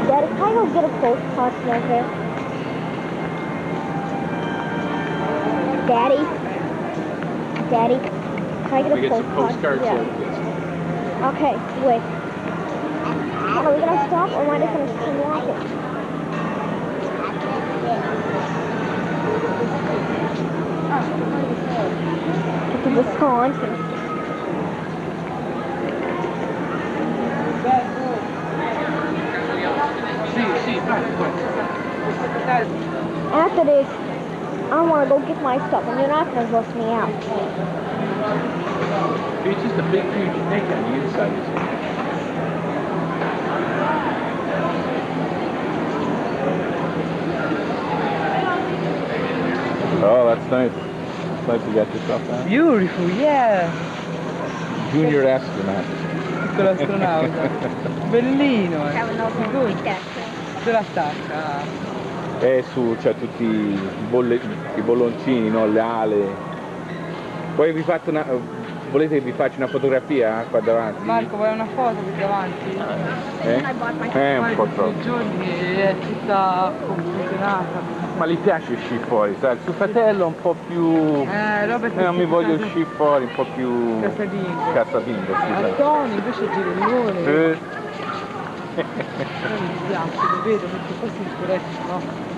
[SPEAKER 3] Daddy, can I go get a postcard from over here? Daddy? Daddy? Can I get a postcard? Yeah. Okay, wait. Are we gonna stop or am I just gonna continue walking? Get to Wisconsin. After this, I want to go get my stuff, and you're not going to bust me out.
[SPEAKER 1] It's just a big, huge snake on the inside. Oh, that's nice. It's nice you got yourself that.
[SPEAKER 11] Beautiful, yeah.
[SPEAKER 1] Junior astronaut.
[SPEAKER 11] Piccolo astronauta. Bellino, Se la stacca.
[SPEAKER 1] Su c'ha tutti i bolloncini, no? Le ale. Poi vi faccio una. Volete che vi faccia una fotografia qua davanti?
[SPEAKER 11] Marco, vuoi una foto qui davanti?
[SPEAKER 1] Un po' troppo.
[SPEAKER 11] Tutti i giorni è tutta confusionata.
[SPEAKER 1] Ma gli piace uscire fuori, sai? Il suo fratello è un po' più. Non mi voglio uscire fuori, un po' più. Casalingo, sì.
[SPEAKER 11] Tony invece è girellone. Mi dispiace, lo vedo perché poi si sicurezza, no?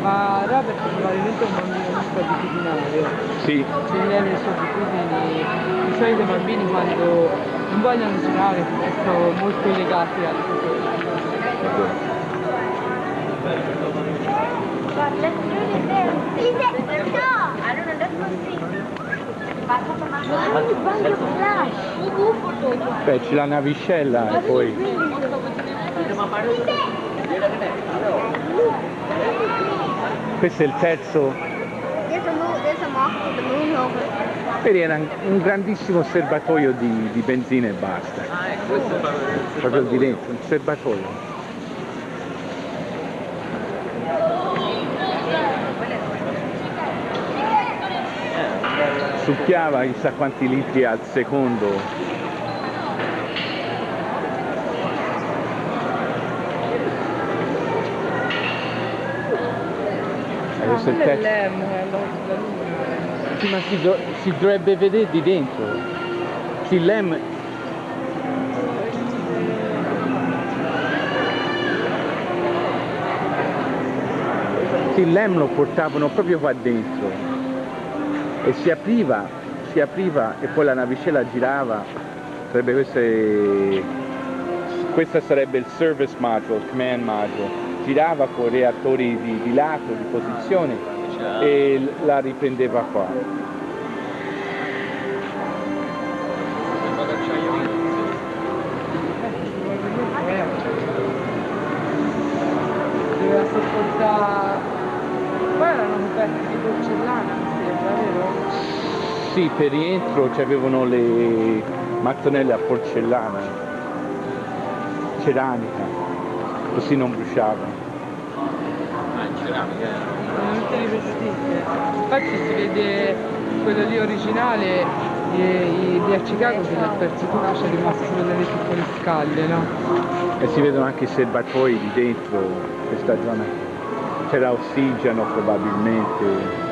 [SPEAKER 11] Ma Robert probabilmente è un bambino molto abitudinario.
[SPEAKER 1] Sì.
[SPEAKER 11] Quindi ha le sue abitudini. Di solito i bambini quando non vogliono girare sono molto legati alle cose.
[SPEAKER 1] Beh, c'è la navicella e poi. Questo è il terzo. Vedi, era un grandissimo serbatoio di benzina e basta. Proprio di dentro, un serbatoio. succhiava chissà quanti litri al secondo. Questo è il testo. Sì, ma si dovrebbe vedere di dentro. Sì, l'M. Sì, l'M lo portavano proprio qua dentro e si apriva e poi la navicella girava. Sarebbe questo sarebbe il service module, il command module. Girava con reattori di lato, di posizione e la riprendeva qua.
[SPEAKER 11] Doveva sopportare... Poi erano coperti di porcellana, mi sembra, vero?
[SPEAKER 1] Sì, per rientro avevano le mattonelle a porcellana, ceramica, così non bruciavano.
[SPEAKER 11] Non te li vestite. Infatti si vede quello lì originale lì a Chicago che l'ha perso tutto, c'è rimasto solo delle piccole scaglie, no?
[SPEAKER 1] E si vedono anche i serbatoi di dentro questa zona. C'era ossigeno probabilmente.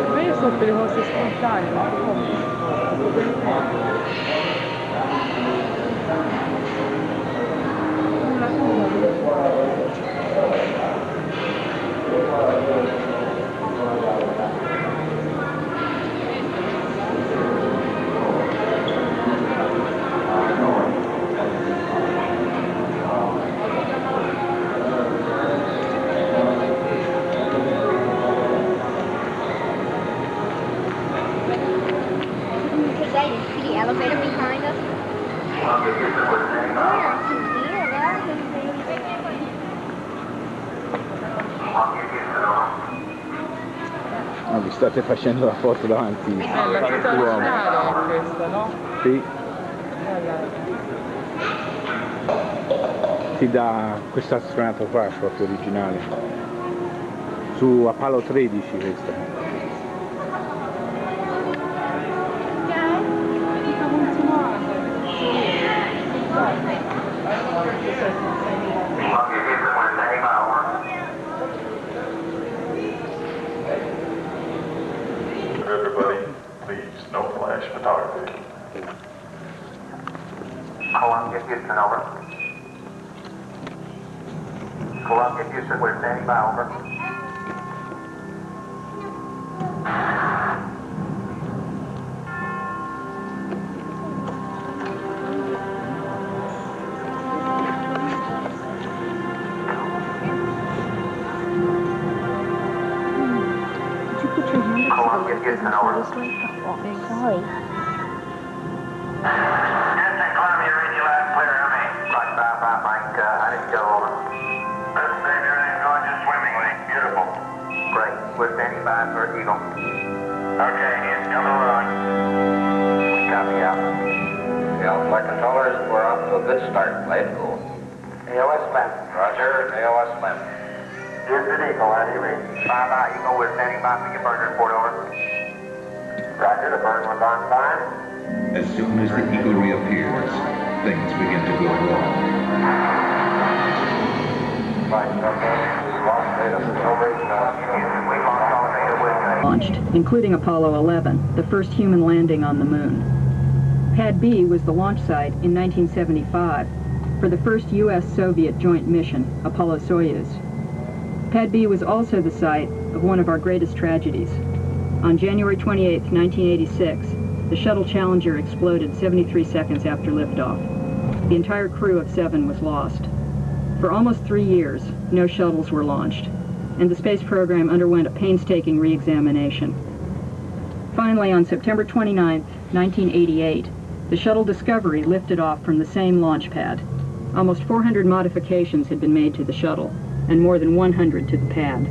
[SPEAKER 11] Ma io so per le cose spontanee,
[SPEAKER 2] elevator behind us?
[SPEAKER 1] No, vi state facendo la foto davanti
[SPEAKER 11] la tuta originale è questa, no?
[SPEAKER 1] Sì. Ti dà questa astronauta qua proprio originale. Su Apollo 13 questa.
[SPEAKER 19] Everybody, please, no flash photography.
[SPEAKER 13] Columbia, Houston, over. Columbia, Houston, we're standing by, over. Columbia, Houston, over.
[SPEAKER 2] Sorry.
[SPEAKER 13] Houston, Columbia, read you loud and clear, how many? Right, Mike, I didn't go over. Listen, baby, everything's going just swimmingly. Beautiful. Great. We're standing by for Eagle. Okay, it's coming along. We copy out.
[SPEAKER 18] Yeah, flight controllers, we're off to a good start. Play it cool.
[SPEAKER 13] AOS Slim.
[SPEAKER 18] Roger, AOS Slim.
[SPEAKER 13] Houston, Eagle, how do you read? Bye, Eagle, we're standing by for your burn report, over. Roger, the burn was on time.
[SPEAKER 16] As soon as the Eagle reappears, things begin to go wrong.
[SPEAKER 13] Right, okay. We lost data. Over. Houston, we lost all data with
[SPEAKER 20] launched, including Apollo 11, the first human landing on the moon. Pad B was the launch site in 1975 for the first U.S.-Soviet joint mission, Apollo-Soyuz. Pad B was also the site of one of our greatest tragedies. On January 28, 1986, the Shuttle Challenger exploded 73 seconds after liftoff. The entire crew of 7 was lost. For almost 3 years, no shuttles were launched, and the space program underwent a painstaking re-examination. Finally, on September 29, 1988, the Shuttle Discovery lifted off from the same launch pad. Almost 400 modifications had been made to the shuttle. and more than 100 to the pad.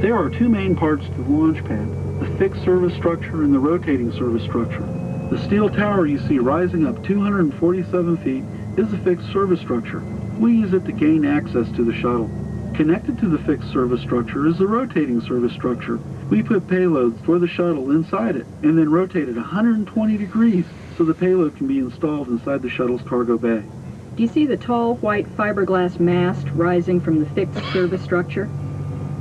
[SPEAKER 15] There are two main parts to the launch pad, the fixed service structure and the rotating service structure. The steel tower you see rising up 247 feet is the fixed service structure. We use it to gain access to the shuttle. Connected to the fixed service structure is the rotating service structure. We put payloads for the shuttle inside it and then rotate it 120 degrees so the payload can be installed inside the shuttle's cargo bay.
[SPEAKER 20] Do you see the tall white fiberglass mast rising from the fixed service structure?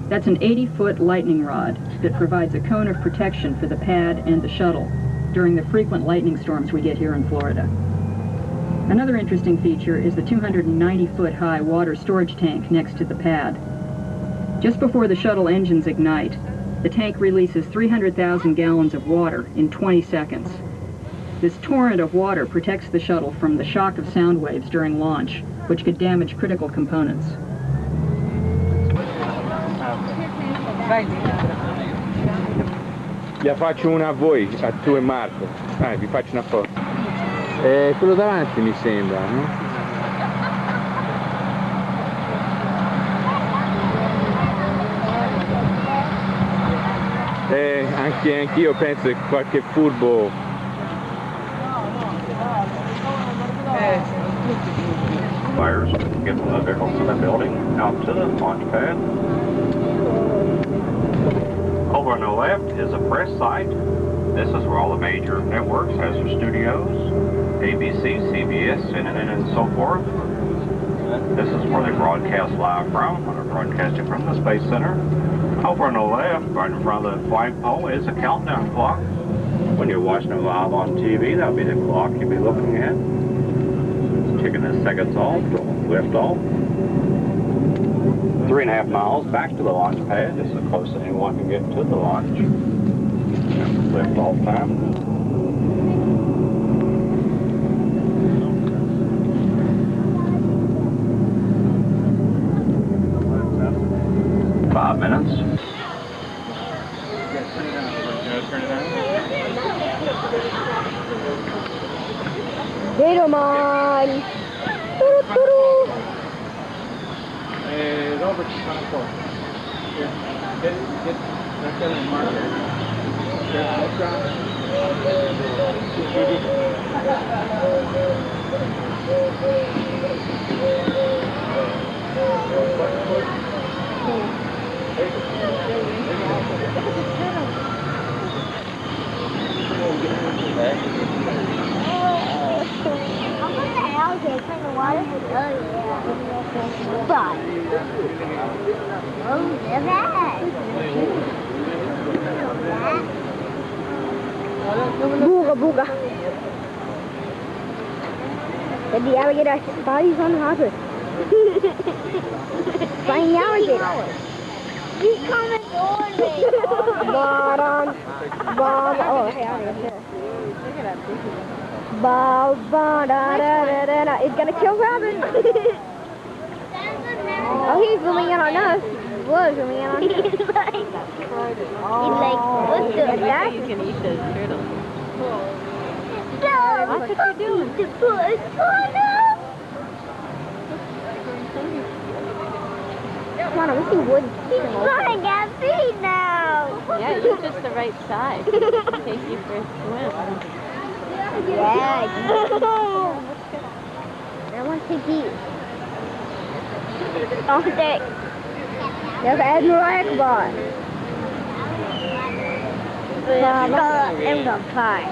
[SPEAKER 20] That's an 80-foot lightning rod that provides a cone of protection for the pad and the shuttle during the frequent lightning storms we get here in Florida. Another interesting feature is the 290-foot high water storage tank next to the pad. Just before the shuttle engines ignite, the tank releases 300,000 gallons of water in 20 seconds. This torrent of water protects the shuttle from the shock of sound waves during launch, which could damage critical components.
[SPEAKER 1] La faccio una a voi, a tu e Marco. Vi faccio una foto. Quello davanti mi sembra, no? Anch'io penso che qualche furbo.
[SPEAKER 19] Fires get from the vehicles in the building out to the launch pad. Over on the left is a press site. This is where all the major networks has their studios, ABC, CBS, CNN, and so forth. This is where they broadcast live from, when they're broadcasting from the Space Center. Over on the left, right in front of the flagpole, is a countdown clock. When you're watching it live on TV, that'll be the clock you'll be looking at. Ticking the seconds off, lift off. 3.5 miles back to the launch pad. This is the closest anyone can get to the launch. Lift off time. Five minutes.
[SPEAKER 3] Gator mine!
[SPEAKER 7] Robert ci fa una foto. Get Rachele and Marco.
[SPEAKER 2] Okay, turn the water. Oh, yeah. But. Oh, look at that.
[SPEAKER 3] Booga booga. But the alligator body's on the hopper. Flying alligator.
[SPEAKER 2] He's coming toward me.
[SPEAKER 3] Bottom. Oh, hey, I'm here. Look at that. It's gonna kill Robin. Oh, he's zooming in on us. He was zooming in on us. He's like, what's the that? You can eat the turtle.
[SPEAKER 2] No,
[SPEAKER 3] that's what you're doing.
[SPEAKER 2] The push. Oh no!
[SPEAKER 3] Come on, I wish he would.
[SPEAKER 2] He's trying to feed now.
[SPEAKER 10] Yeah, you're just the right size. Take you for a swim.
[SPEAKER 2] Yeah. I want to eat.
[SPEAKER 3] Oh, thanks. There's Admiral Akbar.
[SPEAKER 2] Em gặp phải.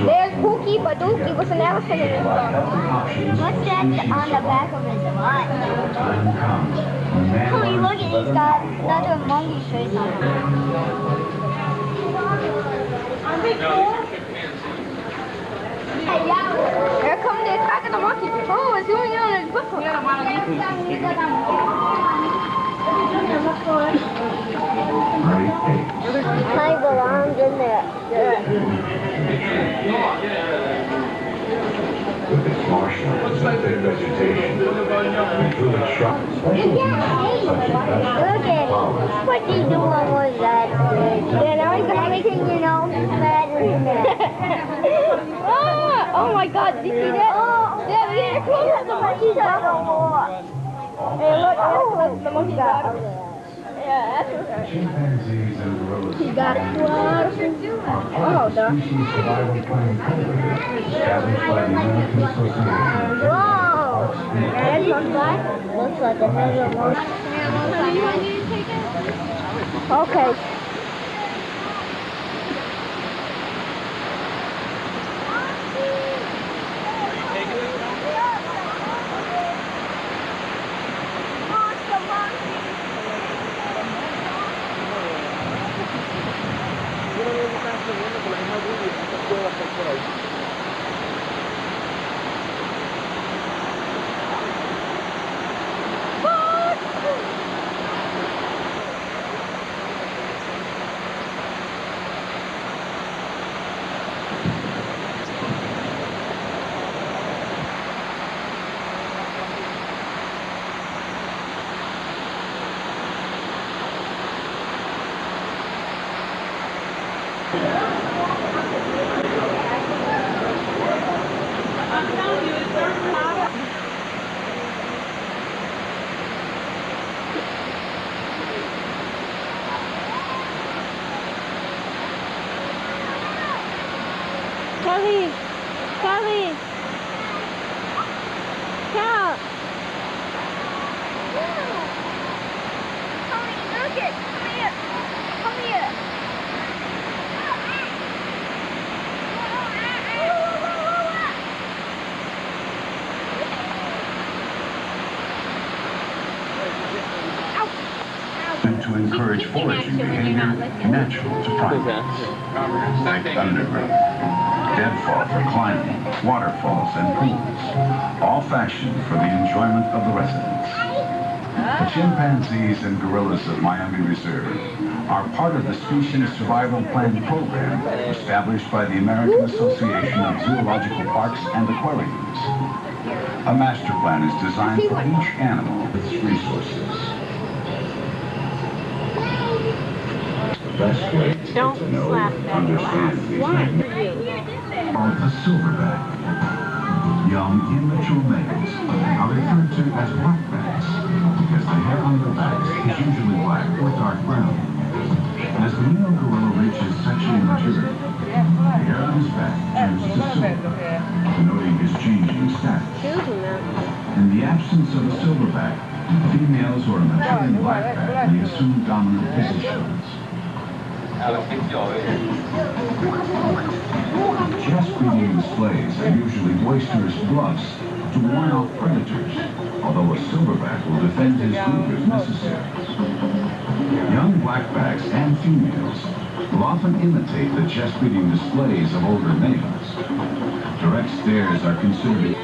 [SPEAKER 3] There's Pookie Badookie with an elephant in his butt.
[SPEAKER 2] What's that on the back of his butt? Oh, look at he's got another monkey face on him.
[SPEAKER 3] Here comes the attack of the monkey. Oh, it's zooming in on his butt.
[SPEAKER 2] He belongs in there.
[SPEAKER 5] With its marshlands and thick vegetation, through its shrubs, special
[SPEAKER 2] Look at him. What he doing was that?
[SPEAKER 3] Yeah, now he's gonna make it,
[SPEAKER 2] mad with him.
[SPEAKER 3] Oh my God, did you see that? Yeah, we get a picture of the monkey got no more. Hey, look, the monkey got over there. Yeah, that's okay.
[SPEAKER 16] Chimpanzees and gorillas.
[SPEAKER 3] He got it. Oh, no.
[SPEAKER 16] Species survival plan program established by the American Association.
[SPEAKER 3] Whoa! And looks like another one. Okay. Kelly! Kelly! Cal! Tommy, look it! Come here! Come here!
[SPEAKER 16] To encourage foraging behavior natural to primates, like undergrowth, deadfall for climbing, waterfalls, and pools, all fashioned for the enjoyment of the residents. The chimpanzees and gorillas of Miami Reserve are part of the Species Survival Plan program established by the American Association of Zoological Parks and Aquariums. A master plan is designed for each animal with its resources. Best way to get to know and understand these mammals are the silverback. Young, immature males are referred to as blackbacks because the hair on their backs is usually black or dark brown. As the male gorilla reaches sexual maturity, the hair on his back turns to silver, denoting his changing status. In the absence of a silverback, females or a maturing blackback may assume dominant positions. Chest beating displays are usually boisterous bluffs to warn off predators, although a silverback will defend his group if necessary. Young blackbacks and females will often imitate the chest beating displays of older males. Direct stares are considered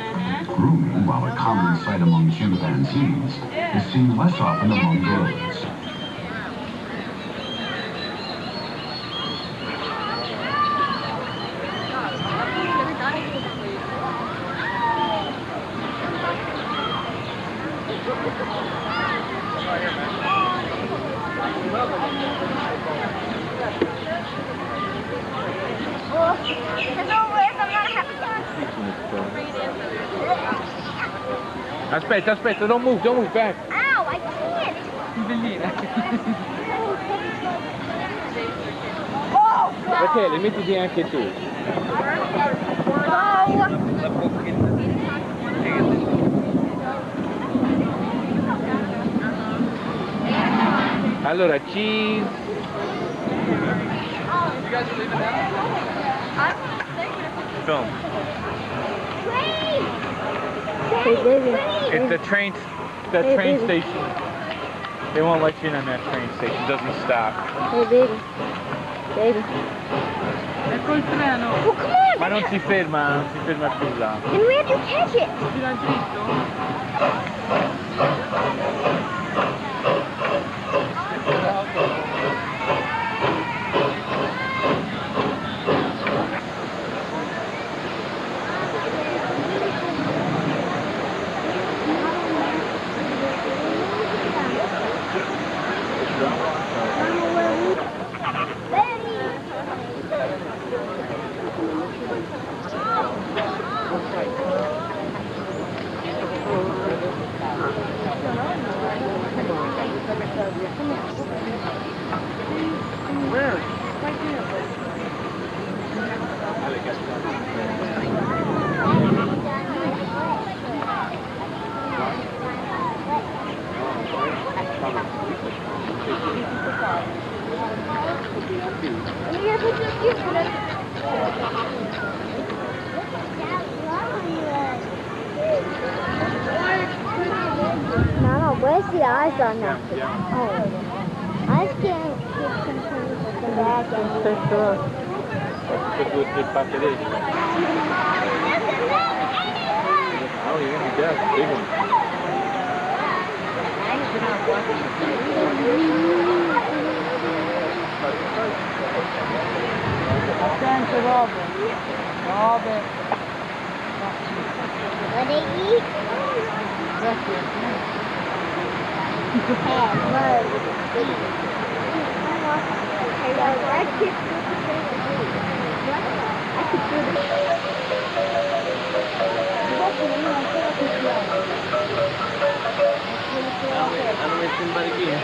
[SPEAKER 16] grooming, while a common sight among chimpanzees is seen less often among gorillas.
[SPEAKER 1] Aspetta, aspetta, don't move back.
[SPEAKER 3] Ow, I can't.
[SPEAKER 11] Bellina.
[SPEAKER 3] Oh,
[SPEAKER 1] Rachele, mettiti anche tu. Allora, cheese. Film. It's the train station. They won't let you in on that train station. It doesn't stop.
[SPEAKER 3] Hey, baby. Baby.
[SPEAKER 11] È col treno.
[SPEAKER 3] Oh, come on.
[SPEAKER 1] Ma non si ferma più là.
[SPEAKER 3] Then where do you catch it?
[SPEAKER 11] Fino al dritto?
[SPEAKER 2] Mama, where's the eyes on that? Oh. Eyes can't get confused with the bag and
[SPEAKER 1] Oh, you're gonna be dead. Big one.
[SPEAKER 11] Sente Robe. Robe.
[SPEAKER 2] What they eat?
[SPEAKER 12] Hanno messo in barichino.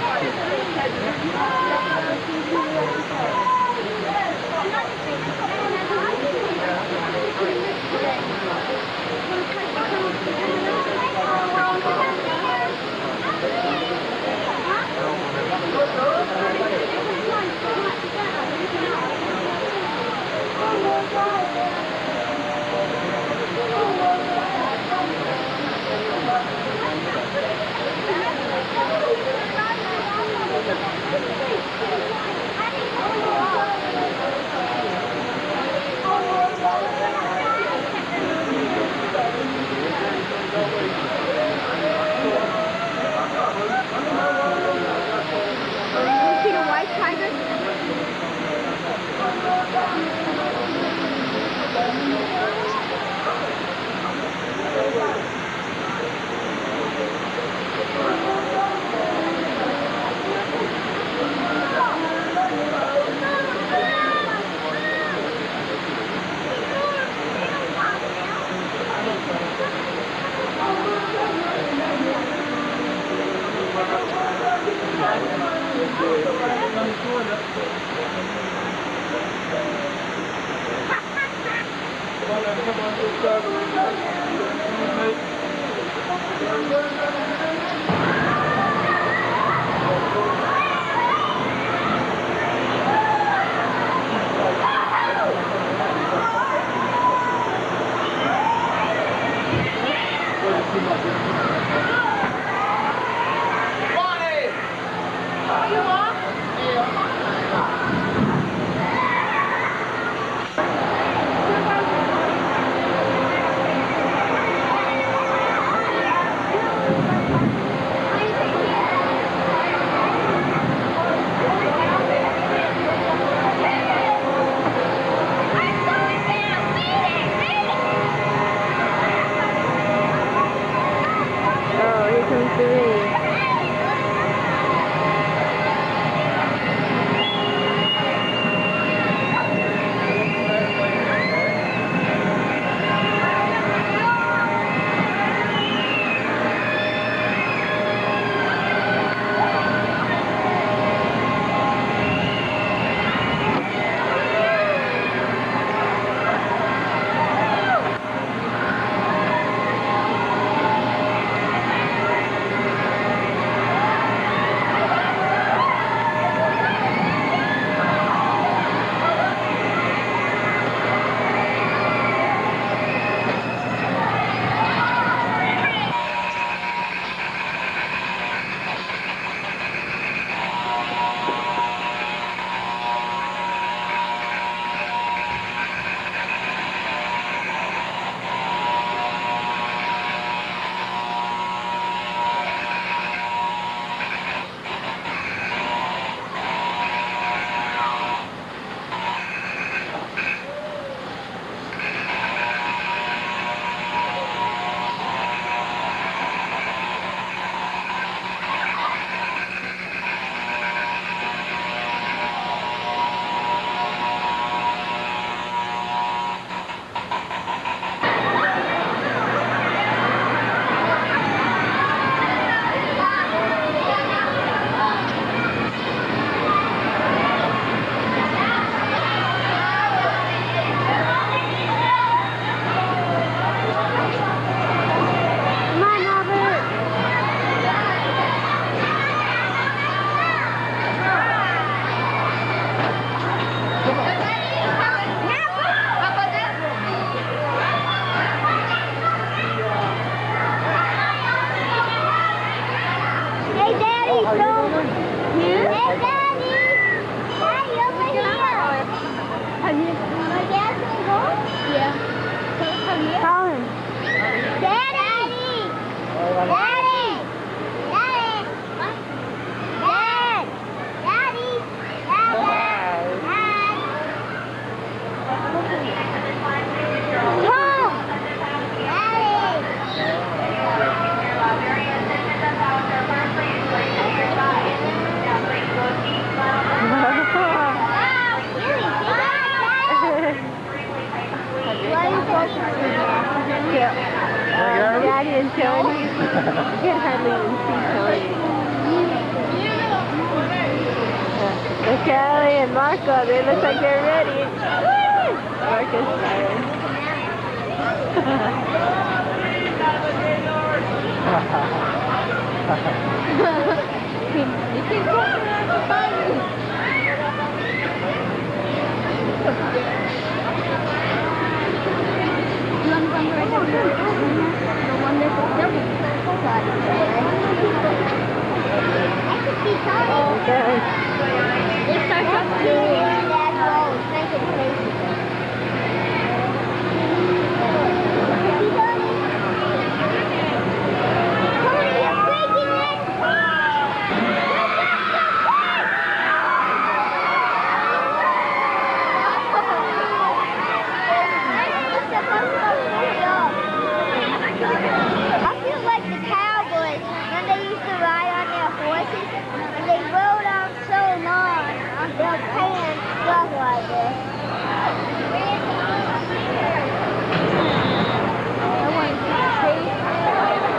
[SPEAKER 2] Have you? My dad's gonna go? Yeah. So come here. Call him. Daddy! Daddy! Daddy! Dad! Daddy! Dad! Home! Daddy and Tony. You can hardly even see Tony. Rachele and Marco, they look like they're ready. Marco's tired. You can go around the fire. You want to go right down there? The one that's a double shot. I could see Tony. Okay. It starts up to that road. It's nice and crazy. Tony, you're breaking it! I feel like the cowboys when they used to ride on their horses and they rode on so long, they'll pan stuff like this.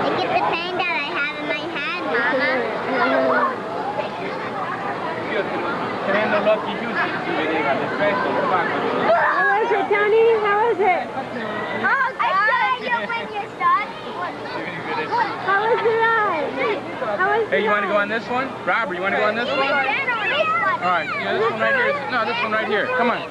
[SPEAKER 2] Look at the pain that I have in my head, Mama.
[SPEAKER 12] Tenendo l'occhio chiusi si vedeva l'effetto del banco.
[SPEAKER 2] How was it, Tony? How was it? Oh, I saw you when you're starting. How was the ride? How was
[SPEAKER 12] Hey, you want to go on this one? Robert, you want to go on this one? All right, yeah, this one right here. No, this one right here. Come on.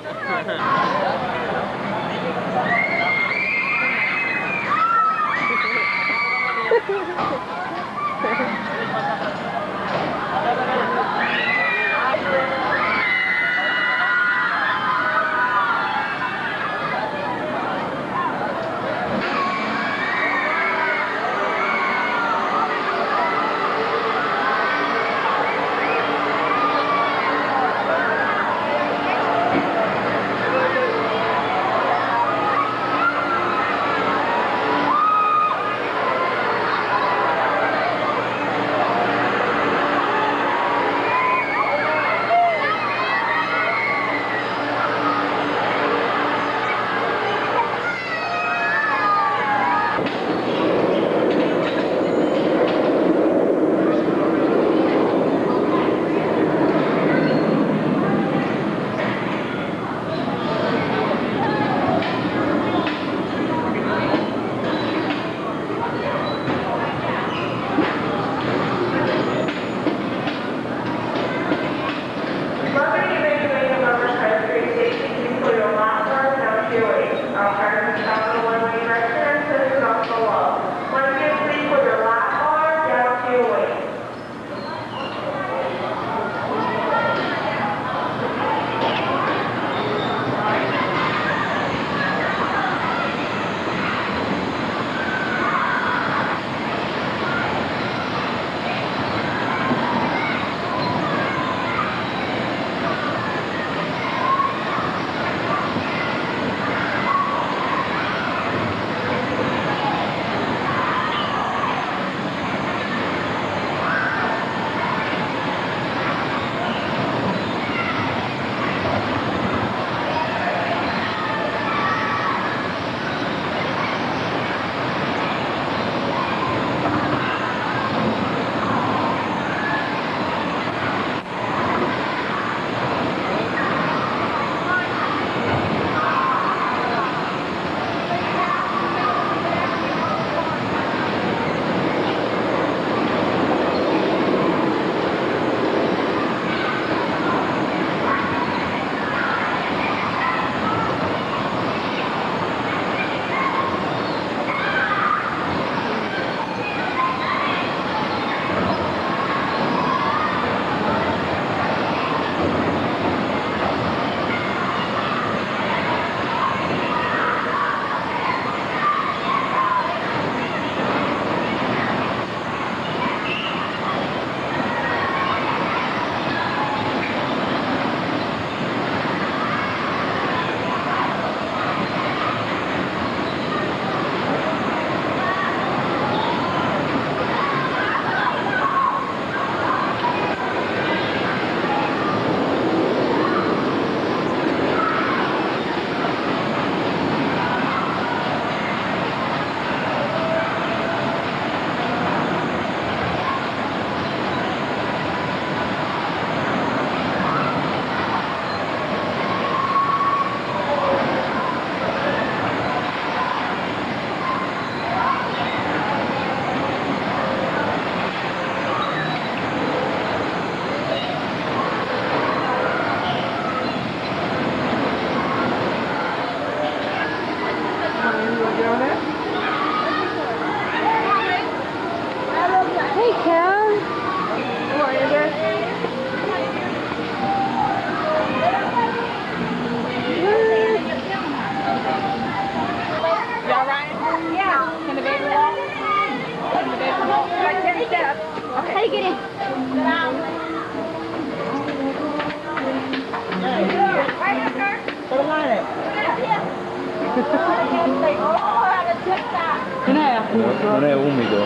[SPEAKER 11] Non è appunto.
[SPEAKER 1] Non è umido.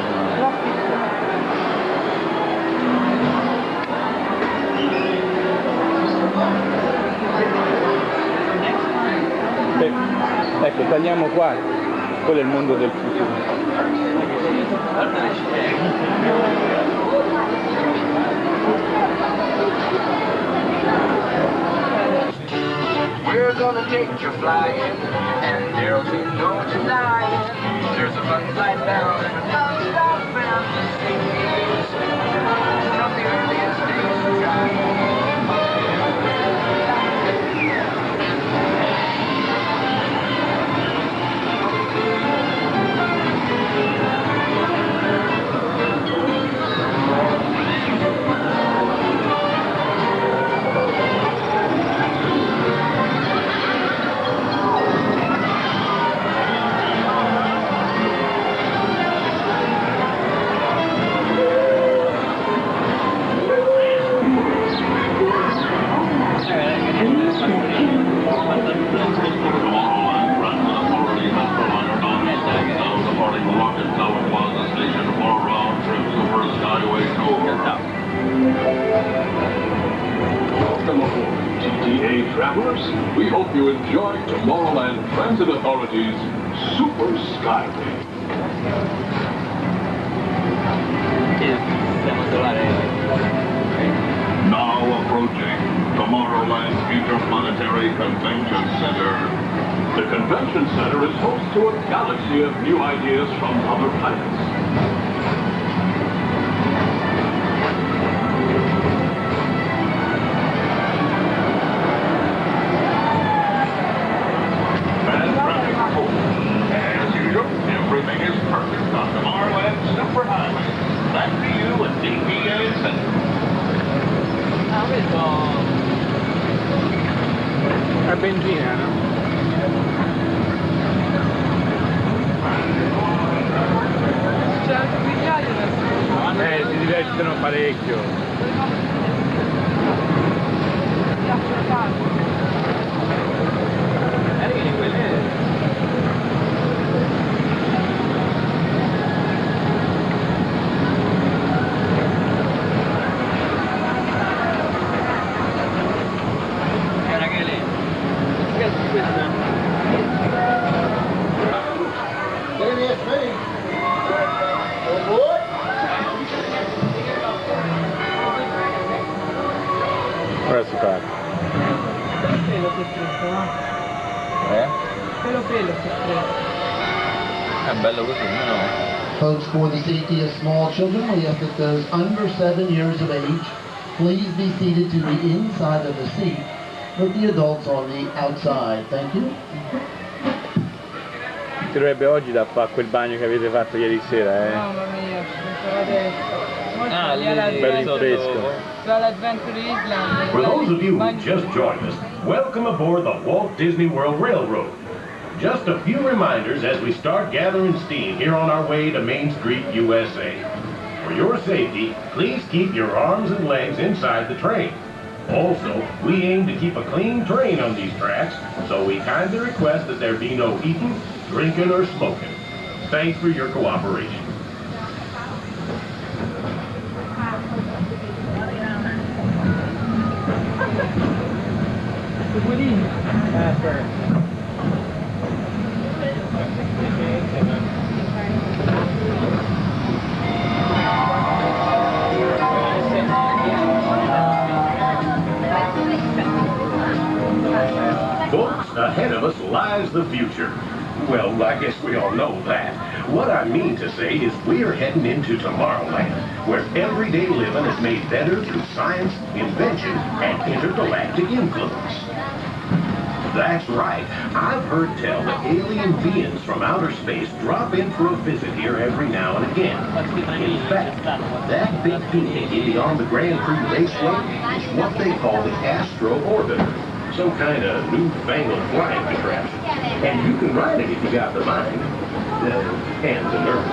[SPEAKER 1] Ecco, tagliamo qua, quello è il mondo del futuro.
[SPEAKER 13] We're gonna take you flying, and there'll be no denying. There's a fun flight down and a non-stop fantasy. From the earliest days of time.
[SPEAKER 21] Travelers, we hope you enjoy Tomorrowland Transit Authority's Super Skyway. Now approaching Tomorrowland Future Planetary Convention Center. The Convention Center is host to a galaxy of new ideas from other planets.
[SPEAKER 13] Everything is perfect on Tomorrowland Superhighway. Back to you at DPA Center.
[SPEAKER 1] È benzina, no?
[SPEAKER 11] C'è anche migliaia adesso.
[SPEAKER 1] Si divertono parecchio. Ora si parte.
[SPEAKER 11] Pelo che freddo, Pelo che freddo.
[SPEAKER 12] È bello così, no?
[SPEAKER 22] Folks, for the safety of small children, we ask that those under 7 years of age please be seated to the inside of the seat with the adults on the outside. Thank you.
[SPEAKER 1] Ti dovrebbe oggi da fare quel bagno che avete fatto ieri sera,
[SPEAKER 11] Mamma mia, adesso.
[SPEAKER 1] Bello fresco.
[SPEAKER 23] For those of you who just joined us, welcome aboard the Walt Disney World Railroad. Just a few reminders as we start gathering steam here on our way to Main Street, USA. For your safety, please keep your arms and legs inside the train. Also, we aim to keep a clean train on these tracks, so we kindly request that there be no eating, drinking, or smoking. Thanks for your cooperation. Folks, ahead of us lies the future. Well, I guess we all know that. What I mean to say is we're heading into Tomorrowland, where everyday living is made better through science, invention, and intergalactic influence. That's right. I've heard tell that alien beings from outer space drop in for a visit here every now and again. In fact, that big doohickey beyond the Grand Prix Raceway is what they call the Astro Orbiter, some kind of newfangled flying contraption. And you can ride it if you got the mind and the nerve.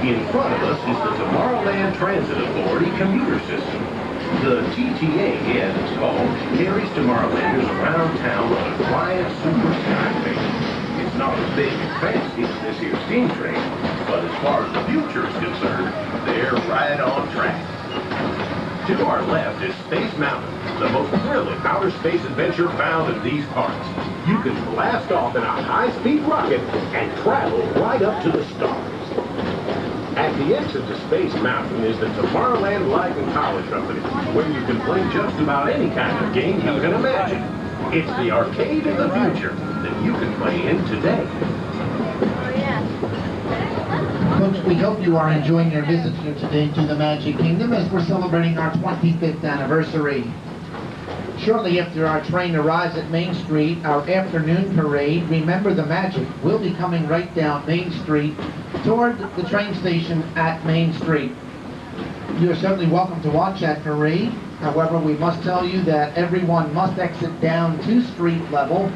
[SPEAKER 23] In front of us is the Tomorrowland Transit Authority commuter system. The TTA, as it's called, carries Tomorrowlanders around town on a quiet super skyway. steam train, but as far as the future is concerned, they're right on track. To our left is Space Mountain, the most thrilling outer space adventure found in these parts. You can blast off in a high-speed rocket and travel right up to the stars. At the exit to Space Mountain is the Tomorrowland Light and Power Company, where you can play just about any kind of game you can imagine. It's the arcade of the future that you can play in today.
[SPEAKER 22] Folks, we hope you are enjoying your visit here today to the Magic Kingdom as we're celebrating our 25th anniversary. Shortly after our train arrives at Main Street, our afternoon parade, Remember the Magic, will be coming right down Main Street toward the train station at Main Street. You are certainly welcome to watch that parade. However, we must tell you that everyone must exit down to street level.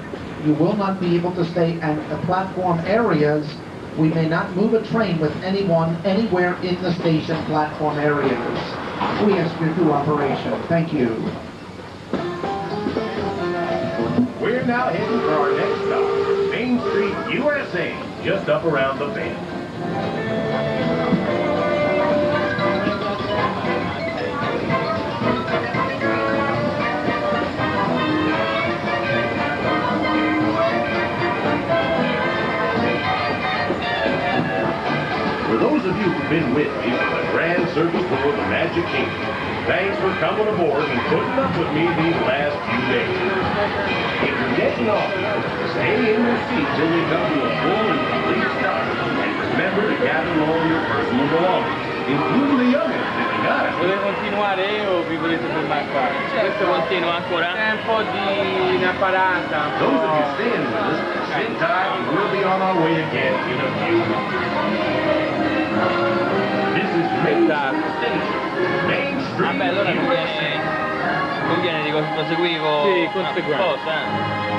[SPEAKER 22] You will not be able to stay at the platform areas. We may not move a train with anyone anywhere in the station platform areas. We ask your cooperation. Thank you.
[SPEAKER 23] We're now heading for our next stop, Main Street, USA, just up around the bend. For those of you who've been with me for the grand circle tour of the Magic Kingdom, thanks for coming aboard and putting up with me these last few days. If you're getting off, stay in your seat till we come to a full and complete stop. And remember to gather all your personal belongings, including the youngins if you got it.
[SPEAKER 12] Volete continuare o vi volete fermare qua? Questo continua ancora? È un po' di una parata.
[SPEAKER 23] Those of you staying with us, sit tight and we'll be on our way again in a few minutes. This is Main Station, Main Street.
[SPEAKER 12] Vabbè, allora conviene di proseguivo. Sì, conseguenza.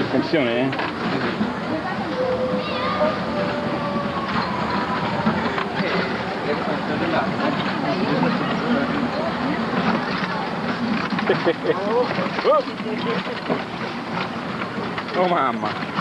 [SPEAKER 1] Attenzione, eh? Oh mamma!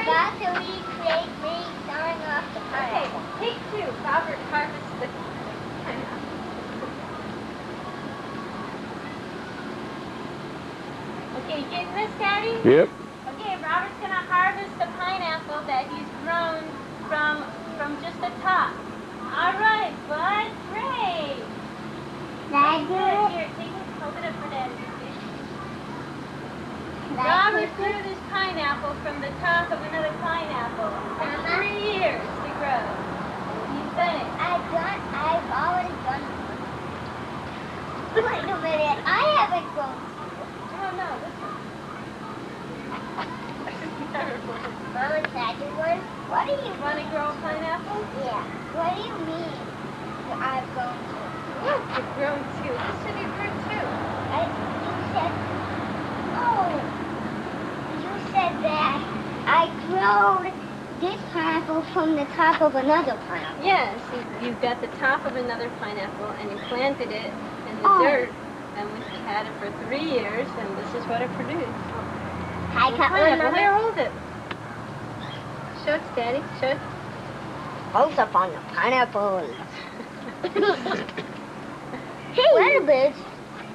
[SPEAKER 2] about to recreate me starting off the pineapple.
[SPEAKER 3] Okay, take two. Robert harvests the pineapple. Okay, you getting this, Daddy?
[SPEAKER 1] Yep.
[SPEAKER 3] Okay, Robert's gonna harvest the pineapple that he's grown from just the top. All right, bud, great.
[SPEAKER 2] That's
[SPEAKER 3] Good. Here, take it, hold it up for Daddy. Robert grew this pineapple from the top of another pineapple. It took 3 years to grow. He's done it.
[SPEAKER 2] I've already done it. Wait a minute, I haven't grown.
[SPEAKER 3] Oh no, this one.
[SPEAKER 2] Mama, second one. What do you
[SPEAKER 3] want to grow a pineapple?
[SPEAKER 2] Yeah. What do you mean I've grown two?
[SPEAKER 3] Yes, you've grown two. You said you grew two.
[SPEAKER 2] You said that I growed this pineapple from the top of another pineapple.
[SPEAKER 3] Yes, you got the top of another pineapple and you planted it in the dirt, and we had it for 3 years, and this is what it produced.
[SPEAKER 2] I got
[SPEAKER 3] pineapple. Here, hold it. Show it, Daddy. Show it.
[SPEAKER 2] Close up on the pineapple. Hey, wait a minute.